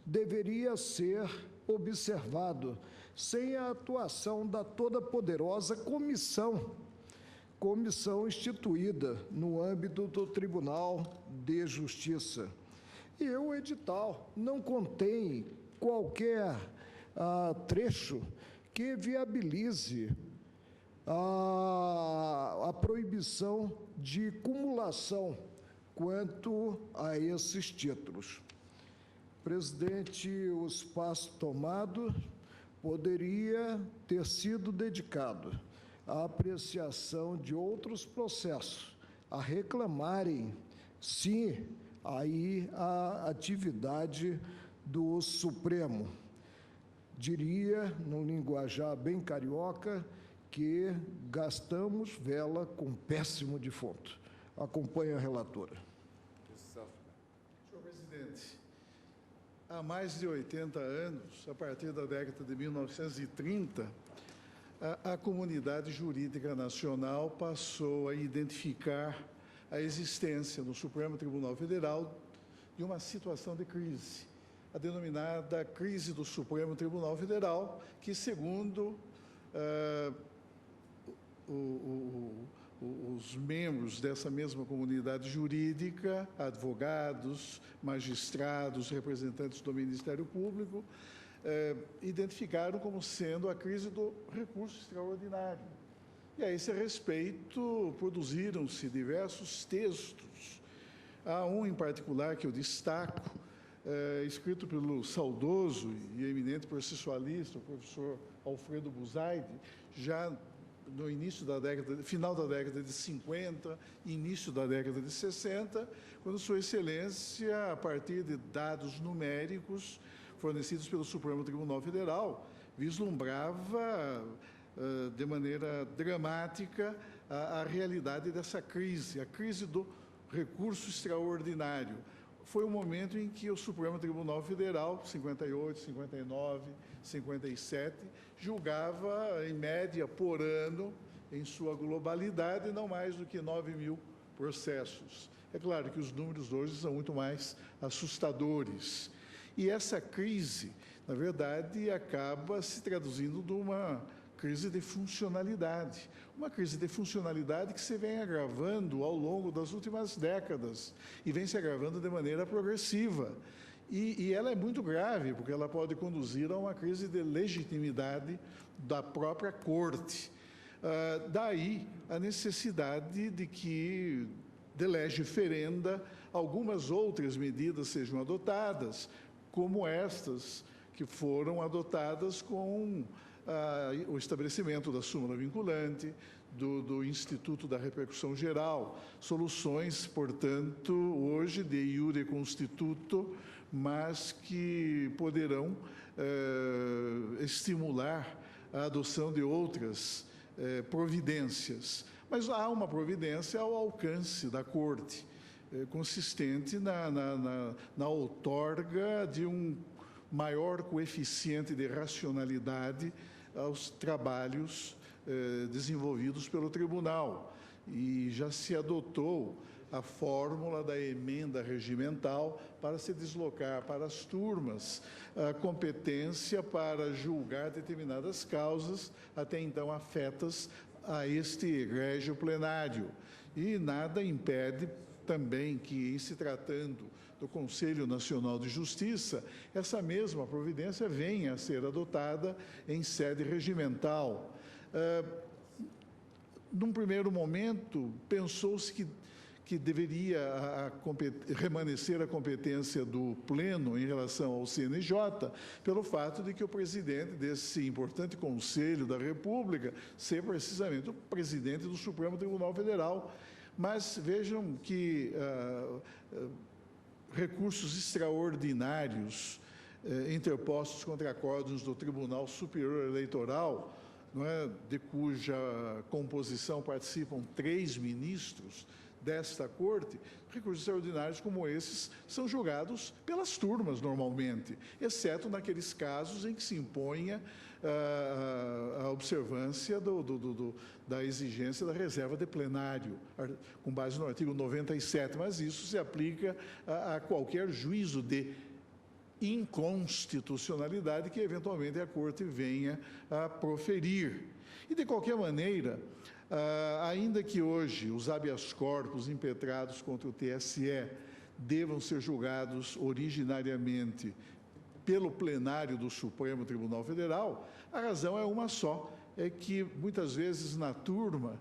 deveria ser observado, sem a atuação da toda-poderosa comissão instituída no âmbito do Tribunal de Justiça. E o edital não contém qualquer trecho que viabilize a proibição de cumulação quanto a esses títulos. Presidente, o espaço tomado poderia ter sido dedicado à apreciação de outros processos, a reclamarem, sim, aí a atividade do Supremo. Diria, num linguajar bem carioca, que gastamos vela com péssimo defunto. Acompanhe a relatora. Senhor presidente, há mais de 80 anos, a partir da década de 1930, a comunidade jurídica nacional passou a identificar a existência no Supremo Tribunal Federal de uma situação de crise, a denominada crise do Supremo Tribunal Federal, que, segundo os membros dessa mesma comunidade jurídica, advogados, magistrados, representantes do Ministério Público, identificaram como sendo a crise do recurso extraordinário. E a esse respeito produziram-se diversos textos. Há um em particular que eu destaco, escrito pelo saudoso e eminente processualista, o professor Alfredo Buzaide, já no início da década, final da década de 50, início da década de 60, quando Sua Excelência, a partir de dados numéricos fornecidos pelo Supremo Tribunal Federal, vislumbrava de maneira dramática a realidade dessa crise, a crise do recurso extraordinário. Foi o momento em que o Supremo Tribunal Federal, 58, 59, 57, julgava, em média, por ano, em sua globalidade, não mais do que 9.000 processos. É claro que os números hoje são muito mais assustadores. E essa crise, na verdade, acaba se traduzindo numa crise de funcionalidade. Uma crise de funcionalidade que se vem agravando ao longo das últimas décadas e vem se agravando de maneira progressiva. E ela é muito grave, porque ela pode conduzir a uma crise de legitimidade da própria Corte. Daí a necessidade de que, de lege ferenda, algumas outras medidas sejam adotadas, como estas que foram adotadas com o estabelecimento da súmula vinculante, do Instituto da Repercussão Geral, soluções, portanto, hoje de iure constituto, mas que poderão estimular a adoção de outras providências. Mas há uma providência ao alcance da Corte, consistente na outorga de um maior coeficiente de racionalidade aos trabalhos desenvolvidos pelo Tribunal. E já se adotou a fórmula da emenda regimental para se deslocar para as turmas a competência para julgar determinadas causas, até então afetas a este régio plenário. E nada impede também que, em se tratando do Conselho Nacional de Justiça, essa mesma providência venha a ser adotada em sede regimental. Num primeiro momento, pensou-se que deveria remanescer a competência do Pleno em relação ao CNJ, pelo fato de que o presidente desse importante Conselho da República ser precisamente o presidente do Supremo Tribunal Federal. Mas vejam que recursos extraordinários interpostos contra acordos do Tribunal Superior Eleitoral, não é, de cuja composição participam 3 ministros desta Corte, recursos extraordinários como esses são julgados pelas turmas normalmente, exceto naqueles casos em que se imponha a observância da exigência da reserva de plenário, com base no artigo 97, mas isso se aplica a qualquer juízo de inconstitucionalidade que eventualmente a Corte venha a proferir. E de qualquer maneira, ainda que hoje os habeas corpus impetrados contra o TSE devam ser julgados originariamente pelo plenário do Supremo Tribunal Federal, a razão é uma só, é que muitas vezes na turma,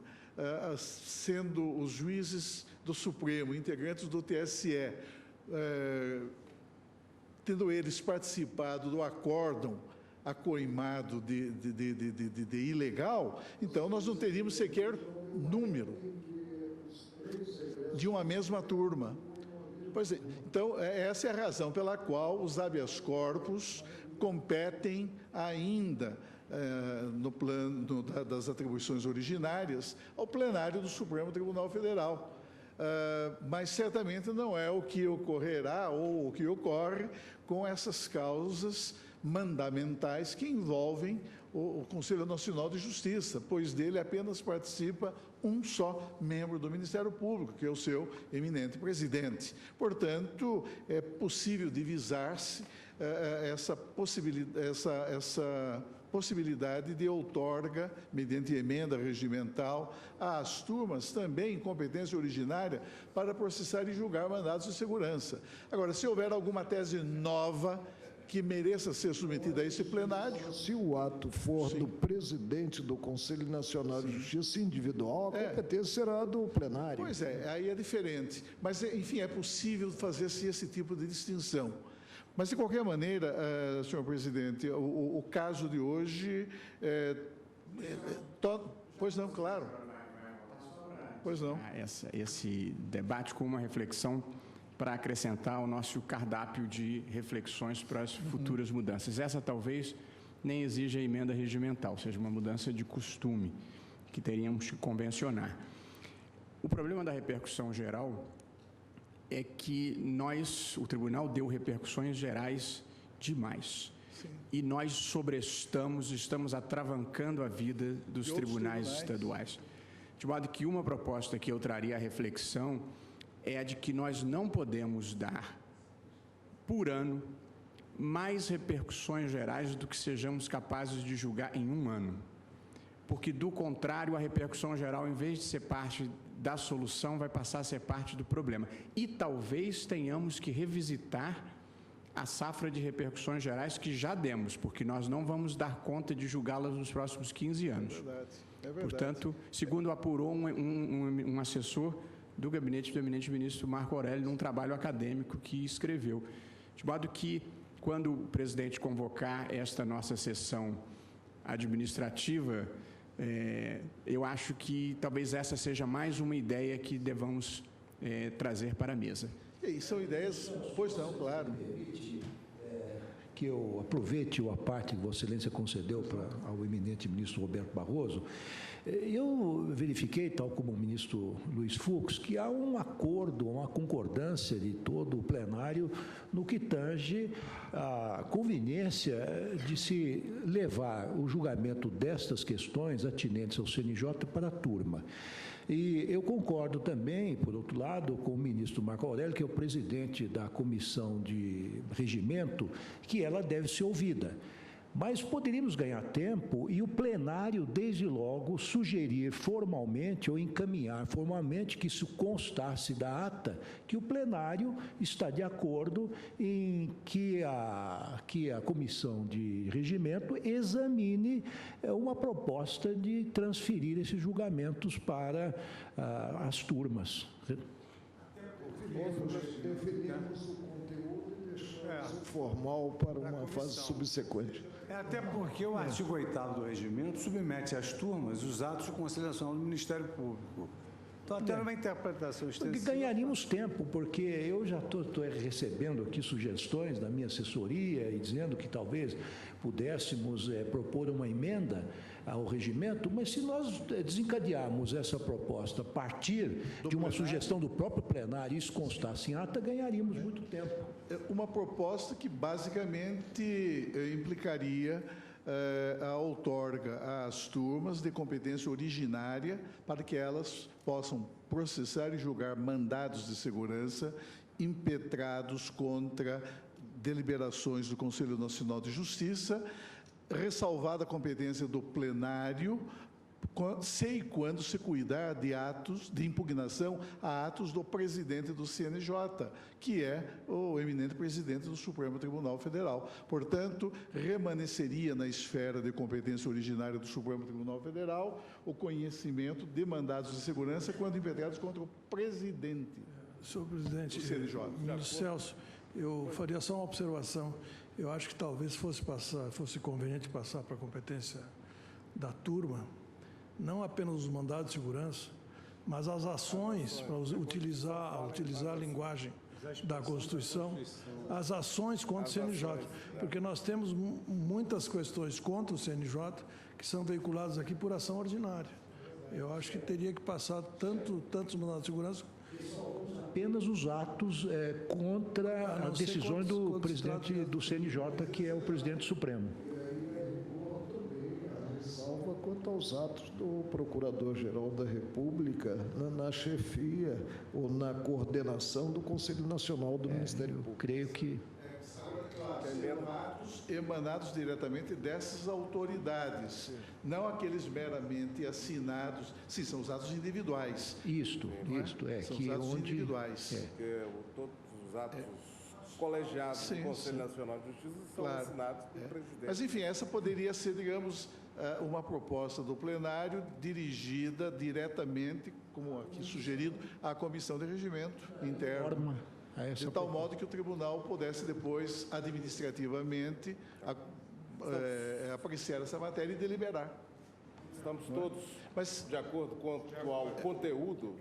sendo os juízes do Supremo, integrantes do TSE, tendo eles participado do acórdão acoimado de ilegal, então nós não teríamos sequer número de uma mesma turma. Pois é, então, essa é a razão pela qual os habeas corpus competem ainda no plano das atribuições originárias ao plenário do Supremo Tribunal Federal. Mas certamente não é o que ocorrerá ou o que ocorre com essas causas mandamentais que envolvem o Conselho Nacional de Justiça, pois dele apenas participa um só membro do Ministério Público, que é o seu eminente presidente. Portanto, é possível divisar-se essa possibilidade de outorga, mediante emenda regimental, às turmas também em competência originária para processar e julgar mandados de segurança. Agora, se houver alguma tese nova que mereça ser submetida a esse plenário... Se o ato for do presidente do Conselho Nacional de Justiça individual, a competência será do plenário. Pois é, aí é diferente. Mas, enfim, é possível fazer-se esse tipo de distinção. Mas, de qualquer maneira, senhor presidente, o caso de hoje... Pois não, claro. Pois não. Esse debate com uma reflexão para acrescentar ao nosso cardápio de reflexões para as futuras mudanças. Essa talvez nem exija emenda regimental, seja uma mudança de costume que teríamos que convencionar. O problema da repercussão geral é que o tribunal deu repercussões gerais demais. Sim. E nós estamos atravancando a vida dos tribunais estaduais. De modo que uma proposta que eu traria à reflexão é a de que nós não podemos dar, por ano, mais repercussões gerais do que sejamos capazes de julgar em um ano. Porque, do contrário, a repercussão geral, em vez de ser parte da solução, vai passar a ser parte do problema. E talvez tenhamos que revisitar a safra de repercussões gerais que já demos, porque nós não vamos dar conta de julgá-las nos próximos 15 anos. É verdade. Portanto, segundo apurou um assessor do gabinete do eminente ministro Marco Aurélio, num trabalho acadêmico que escreveu. De modo que, quando o presidente convocar esta nossa sessão administrativa, eu acho que talvez essa seja mais uma ideia que devamos trazer para a mesa. E são ideias, pois não, claro. Que eu aproveite a parte que Vossa Excelência concedeu ao eminente ministro Roberto Barroso. Eu verifiquei, tal como o ministro Luiz Fux, que há um acordo, uma concordância de todo o plenário no que tange a conveniência de se levar o julgamento destas questões atinentes ao CNJ para a turma. E eu concordo também, por outro lado, com o ministro Marco Aurélio, que é o presidente da Comissão de Regimento, que ela deve ser ouvida. Mas poderíamos ganhar tempo e o plenário, desde logo, sugerir formalmente ou encaminhar formalmente que isso constasse da ata, que o plenário está de acordo em que a Comissão de Regimento examine uma proposta de transferir esses julgamentos para as turmas. Definimos o conteúdo e deixamos o formal para uma fase subsequente. Até porque o artigo 8º do regimento submete às turmas os atos de Conselho Nacional do Ministério Público. Então, até uma interpretação extensiva. Ganharíamos tempo, porque eu já estou recebendo aqui sugestões da minha assessoria e dizendo que talvez pudéssemos propor uma emenda ao regimento, mas se nós desencadearmos essa proposta a partir de uma sugestão do próprio plenário e isso constasse em ata, ganharíamos muito tempo. Uma proposta que basicamente implicaria a outorga às turmas de competência originária para que elas possam processar e julgar mandados de segurança impetrados contra deliberações do Conselho Nacional de Justiça, ressalvada a competência do plenário, se e quando se cuidar de atos de impugnação a atos do presidente do CNJ, que é o eminente presidente do Supremo Tribunal Federal. Portanto, remanesceria na esfera de competência originária do Supremo Tribunal Federal o conhecimento de mandados de segurança quando impetrados contra o presidente. Senhor presidente, do CNJ. Ministro Celso, eu faria só uma observação. Eu acho que talvez fosse conveniente passar para a competência da turma, não apenas os mandados de segurança, mas as ações, para utilizar a linguagem da Constituição, as ações contra o CNJ, porque nós temos muitas questões contra o CNJ que são veiculadas aqui por ação ordinária. Eu acho que teria que passar tanto os mandados de segurança. Apenas os atos contra as decisões do presidente do CNJ, que é o presidente supremo. Salva quanto aos atos do Procurador-Geral da República na chefia ou na coordenação do Conselho Nacional do Ministério Público. Creio que emanados diretamente dessas autoridades, não aqueles meramente assinados, sim, são os atos individuais. São os atos individuais. Todos os atos colegiados do Conselho Nacional de Justiça são assinados pelo presidente. Mas, enfim, essa poderia ser, digamos, uma proposta do plenário dirigida diretamente, como aqui sugerido, à Comissão de Regimento Interno, de tal modo que o tribunal pudesse depois, administrativamente, apreciar essa matéria e deliberar. Estamos todos de acordo quanto ao conteúdo.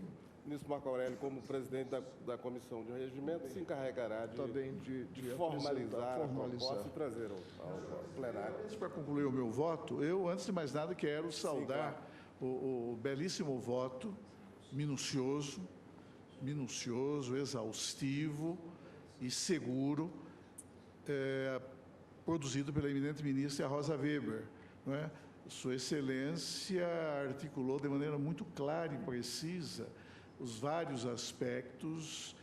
O ministro Marco Aurélio, como presidente da Comissão de Regimento, se encarregará de formalizar a proposta e trazer ao plenário. Para concluir o meu voto, eu, antes de mais nada, quero saudar o belíssimo voto, minucioso, exaustivo e seguro, produzido pela eminente ministra Rosa Weber, não é? Sua Excelência articulou de maneira muito clara e precisa os vários aspectos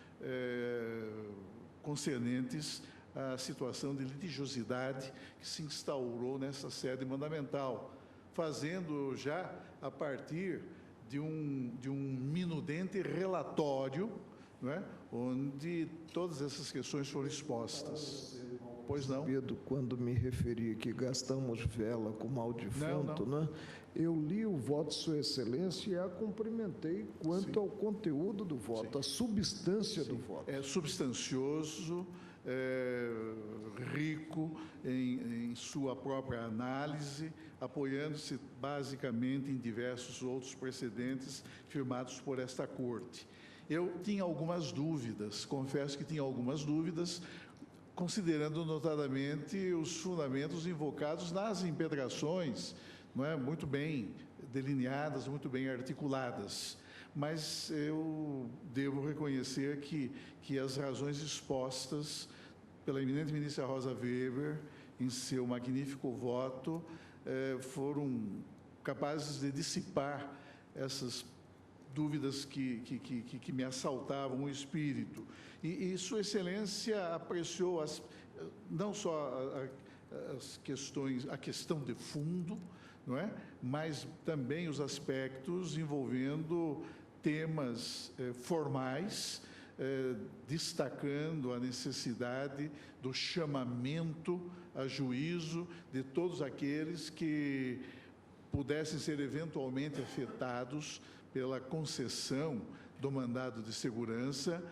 concernentes à situação de litigiosidade que se instaurou nessa sede mandamental, fazendo já a partir de um minudente relatório, não é? Onde todas essas questões foram expostas. Pois não? Quando me referi que gastamos vela com mal defunto, não. Eu li o voto de Sua Excelência e a cumprimentei quanto ao conteúdo do voto, a substância do voto. É substancioso, rico em sua própria análise, apoiando-se basicamente em diversos outros precedentes firmados por esta Corte. Eu tinha algumas dúvidas, confesso que tinha algumas dúvidas, considerando notadamente os fundamentos invocados nas impetrações, não é, muito bem delineadas, muito bem articuladas. Mas eu devo reconhecer que as razões expostas pela eminente ministra Rosa Weber, em seu magnífico voto, foram capazes de dissipar essas dúvidas que me assaltavam o espírito. E Sua Excelência apreciou não só a questão de fundo, não é? Mas também os aspectos envolvendo temas formais, destacando a necessidade do chamamento a juízo de todos aqueles que pudessem ser eventualmente afetados pela concessão do mandado de segurança.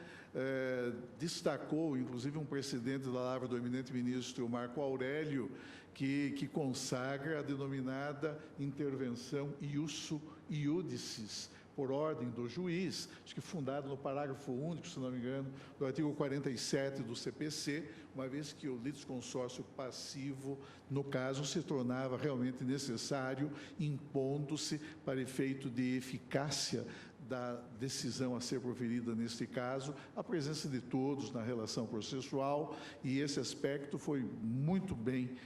Destacou, inclusive, um precedente da palavra do eminente ministro Marco Aurélio, que consagra a denominada intervenção iussu iudicis, por ordem do juiz, acho que fundado no parágrafo único, se não me engano, do artigo 47 do CPC, uma vez que o litisconsórcio passivo, no caso, se tornava realmente necessário, impondo-se para efeito de eficácia da decisão a ser proferida neste caso, a presença de todos na relação processual, e esse aspecto foi muito bem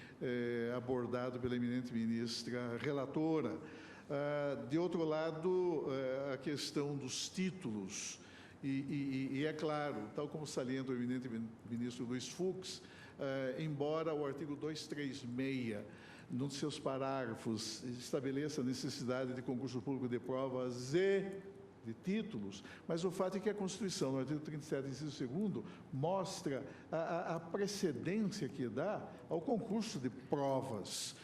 abordado pela eminente ministra relatora. De outro lado, a questão dos títulos, e é claro, tal como salienta o eminente ministro Luiz Fux, embora o artigo 236, num de seus parágrafos, estabeleça a necessidade de concurso público de provas e de títulos, mas o fato é que a Constituição, no artigo 37, inciso 2º, mostra a precedência que dá ao concurso de provas.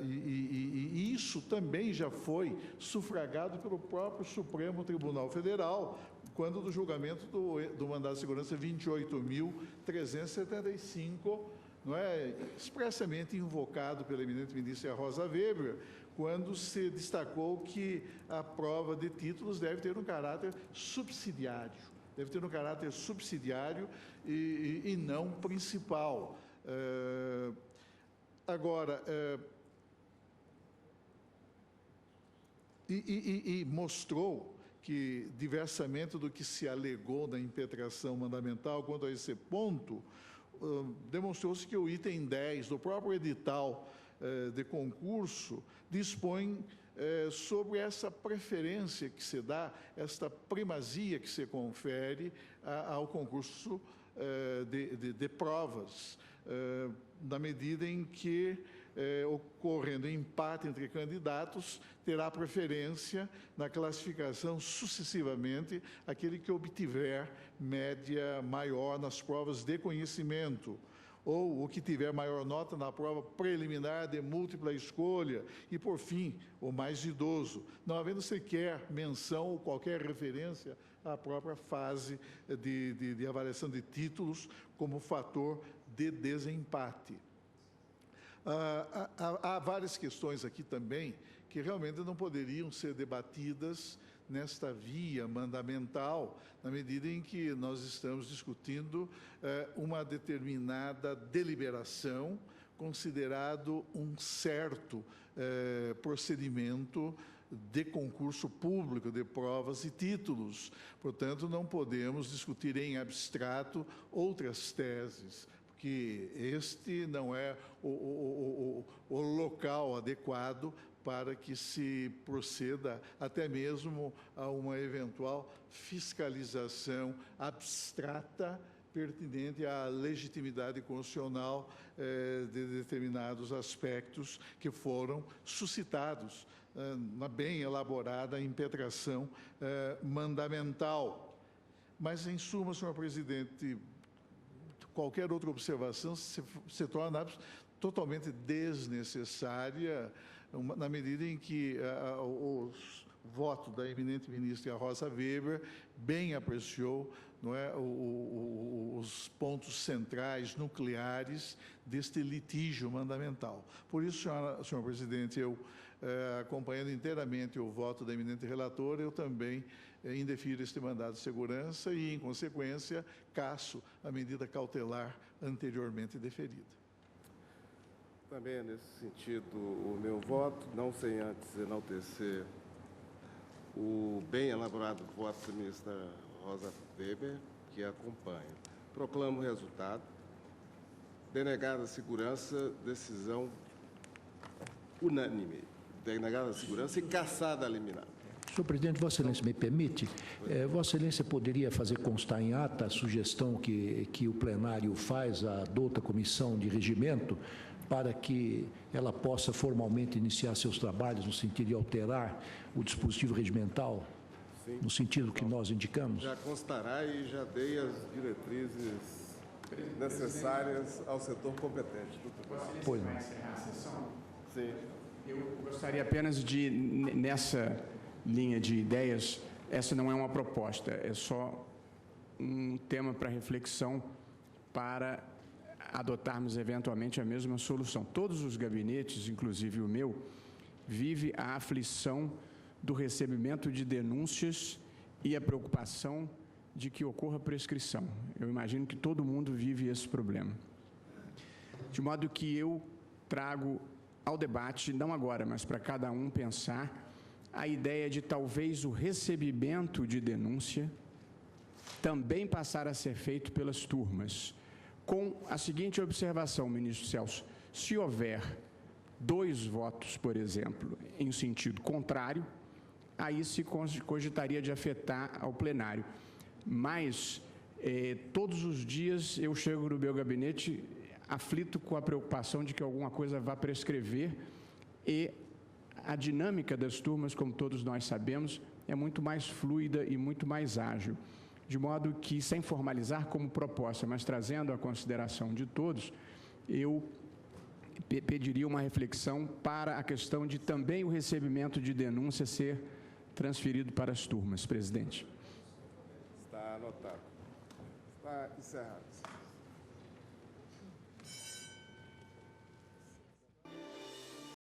E isso também já foi sufragado pelo próprio Supremo Tribunal Federal, quando do julgamento do mandado de segurança 28.375, não é, expressamente invocado pela eminente ministra Rosa Weber, quando se destacou que a prova de títulos deve ter um caráter subsidiário, e não principal. Agora, mostrou que, diversamente do que se alegou na impetração mandamental quanto a esse ponto, demonstrou-se que o item 10 do próprio edital de concurso dispõe sobre essa preferência que se dá, esta primazia que se confere ao concurso de provas, na medida em que, ocorrendo empate entre candidatos, terá preferência na classificação sucessivamente aquele que obtiver média maior nas provas de conhecimento, ou o que tiver maior nota na prova preliminar de múltipla escolha, e, por fim, o mais idoso, não havendo sequer menção ou qualquer referência à própria fase de avaliação de títulos como fator de desempate. Há várias questões aqui também que realmente não poderiam ser debatidas nesta via mandamental, na medida em que nós estamos discutindo uma determinada deliberação, considerado um certo procedimento de concurso público de provas e títulos. Portanto, não podemos discutir em abstrato outras teses, porque este não é o local adequado para que se proceda até mesmo a uma eventual fiscalização abstrata pertinente à legitimidade constitucional de determinados aspectos que foram suscitados na bem elaborada impetração mandamental. Mas, em suma, senhor presidente, qualquer outra observação se torna totalmente desnecessária, na medida em que o voto da eminente ministra Rosa Weber bem apreciou, não é, os pontos centrais, nucleares deste litígio mandamental. Por isso, senhor presidente, eu, acompanhando inteiramente o voto da eminente relatora, eu também indefiro este mandado de segurança e, em consequência, casso a medida cautelar anteriormente deferida. Também é nesse sentido o meu voto, não sem antes enaltecer o bem elaborado voto da ministra Rosa Weber, que acompanha. Proclamo o resultado. Denegada a segurança, decisão unânime. Denegada a segurança e cassada a liminar. Senhor presidente, Vossa Excelência me permite? Vossa Excelência poderia fazer constar em ata a sugestão que o plenário faz à douta comissão de regimento para que ela possa formalmente iniciar seus trabalhos no sentido de alterar o dispositivo regimental, sim, no sentido que nós indicamos? Já constará e já dei as diretrizes necessárias ao setor competente. Pois não. Encerrar a sessão? Sim. Eu gostaria apenas de, nessa linha de ideias, essa não é uma proposta, é só um tema para reflexão para adotarmos eventualmente a mesma solução. Todos os gabinetes, inclusive o meu, vive a aflição do recebimento de denúncias e a preocupação de que ocorra prescrição. Eu imagino que todo mundo vive esse problema. De modo que eu trago ao debate, não agora, mas para cada um pensar, a ideia de talvez o recebimento de denúncia também passar a ser feito pelas turmas, com a seguinte observação, ministro Celso: se houver 2 votos, por exemplo, em sentido contrário, aí se cogitaria de afetar ao plenário. Mas, todos os dias eu chego no meu gabinete aflito com a preocupação de que alguma coisa vá prescrever, e a dinâmica das turmas, como todos nós sabemos, é muito mais fluida e muito mais ágil. De modo que, sem formalizar como proposta, mas trazendo a consideração de todos, eu pediria uma reflexão para a questão de também o recebimento de denúncia ser transferido para as turmas, presidente. Está anotado. Está encerrado.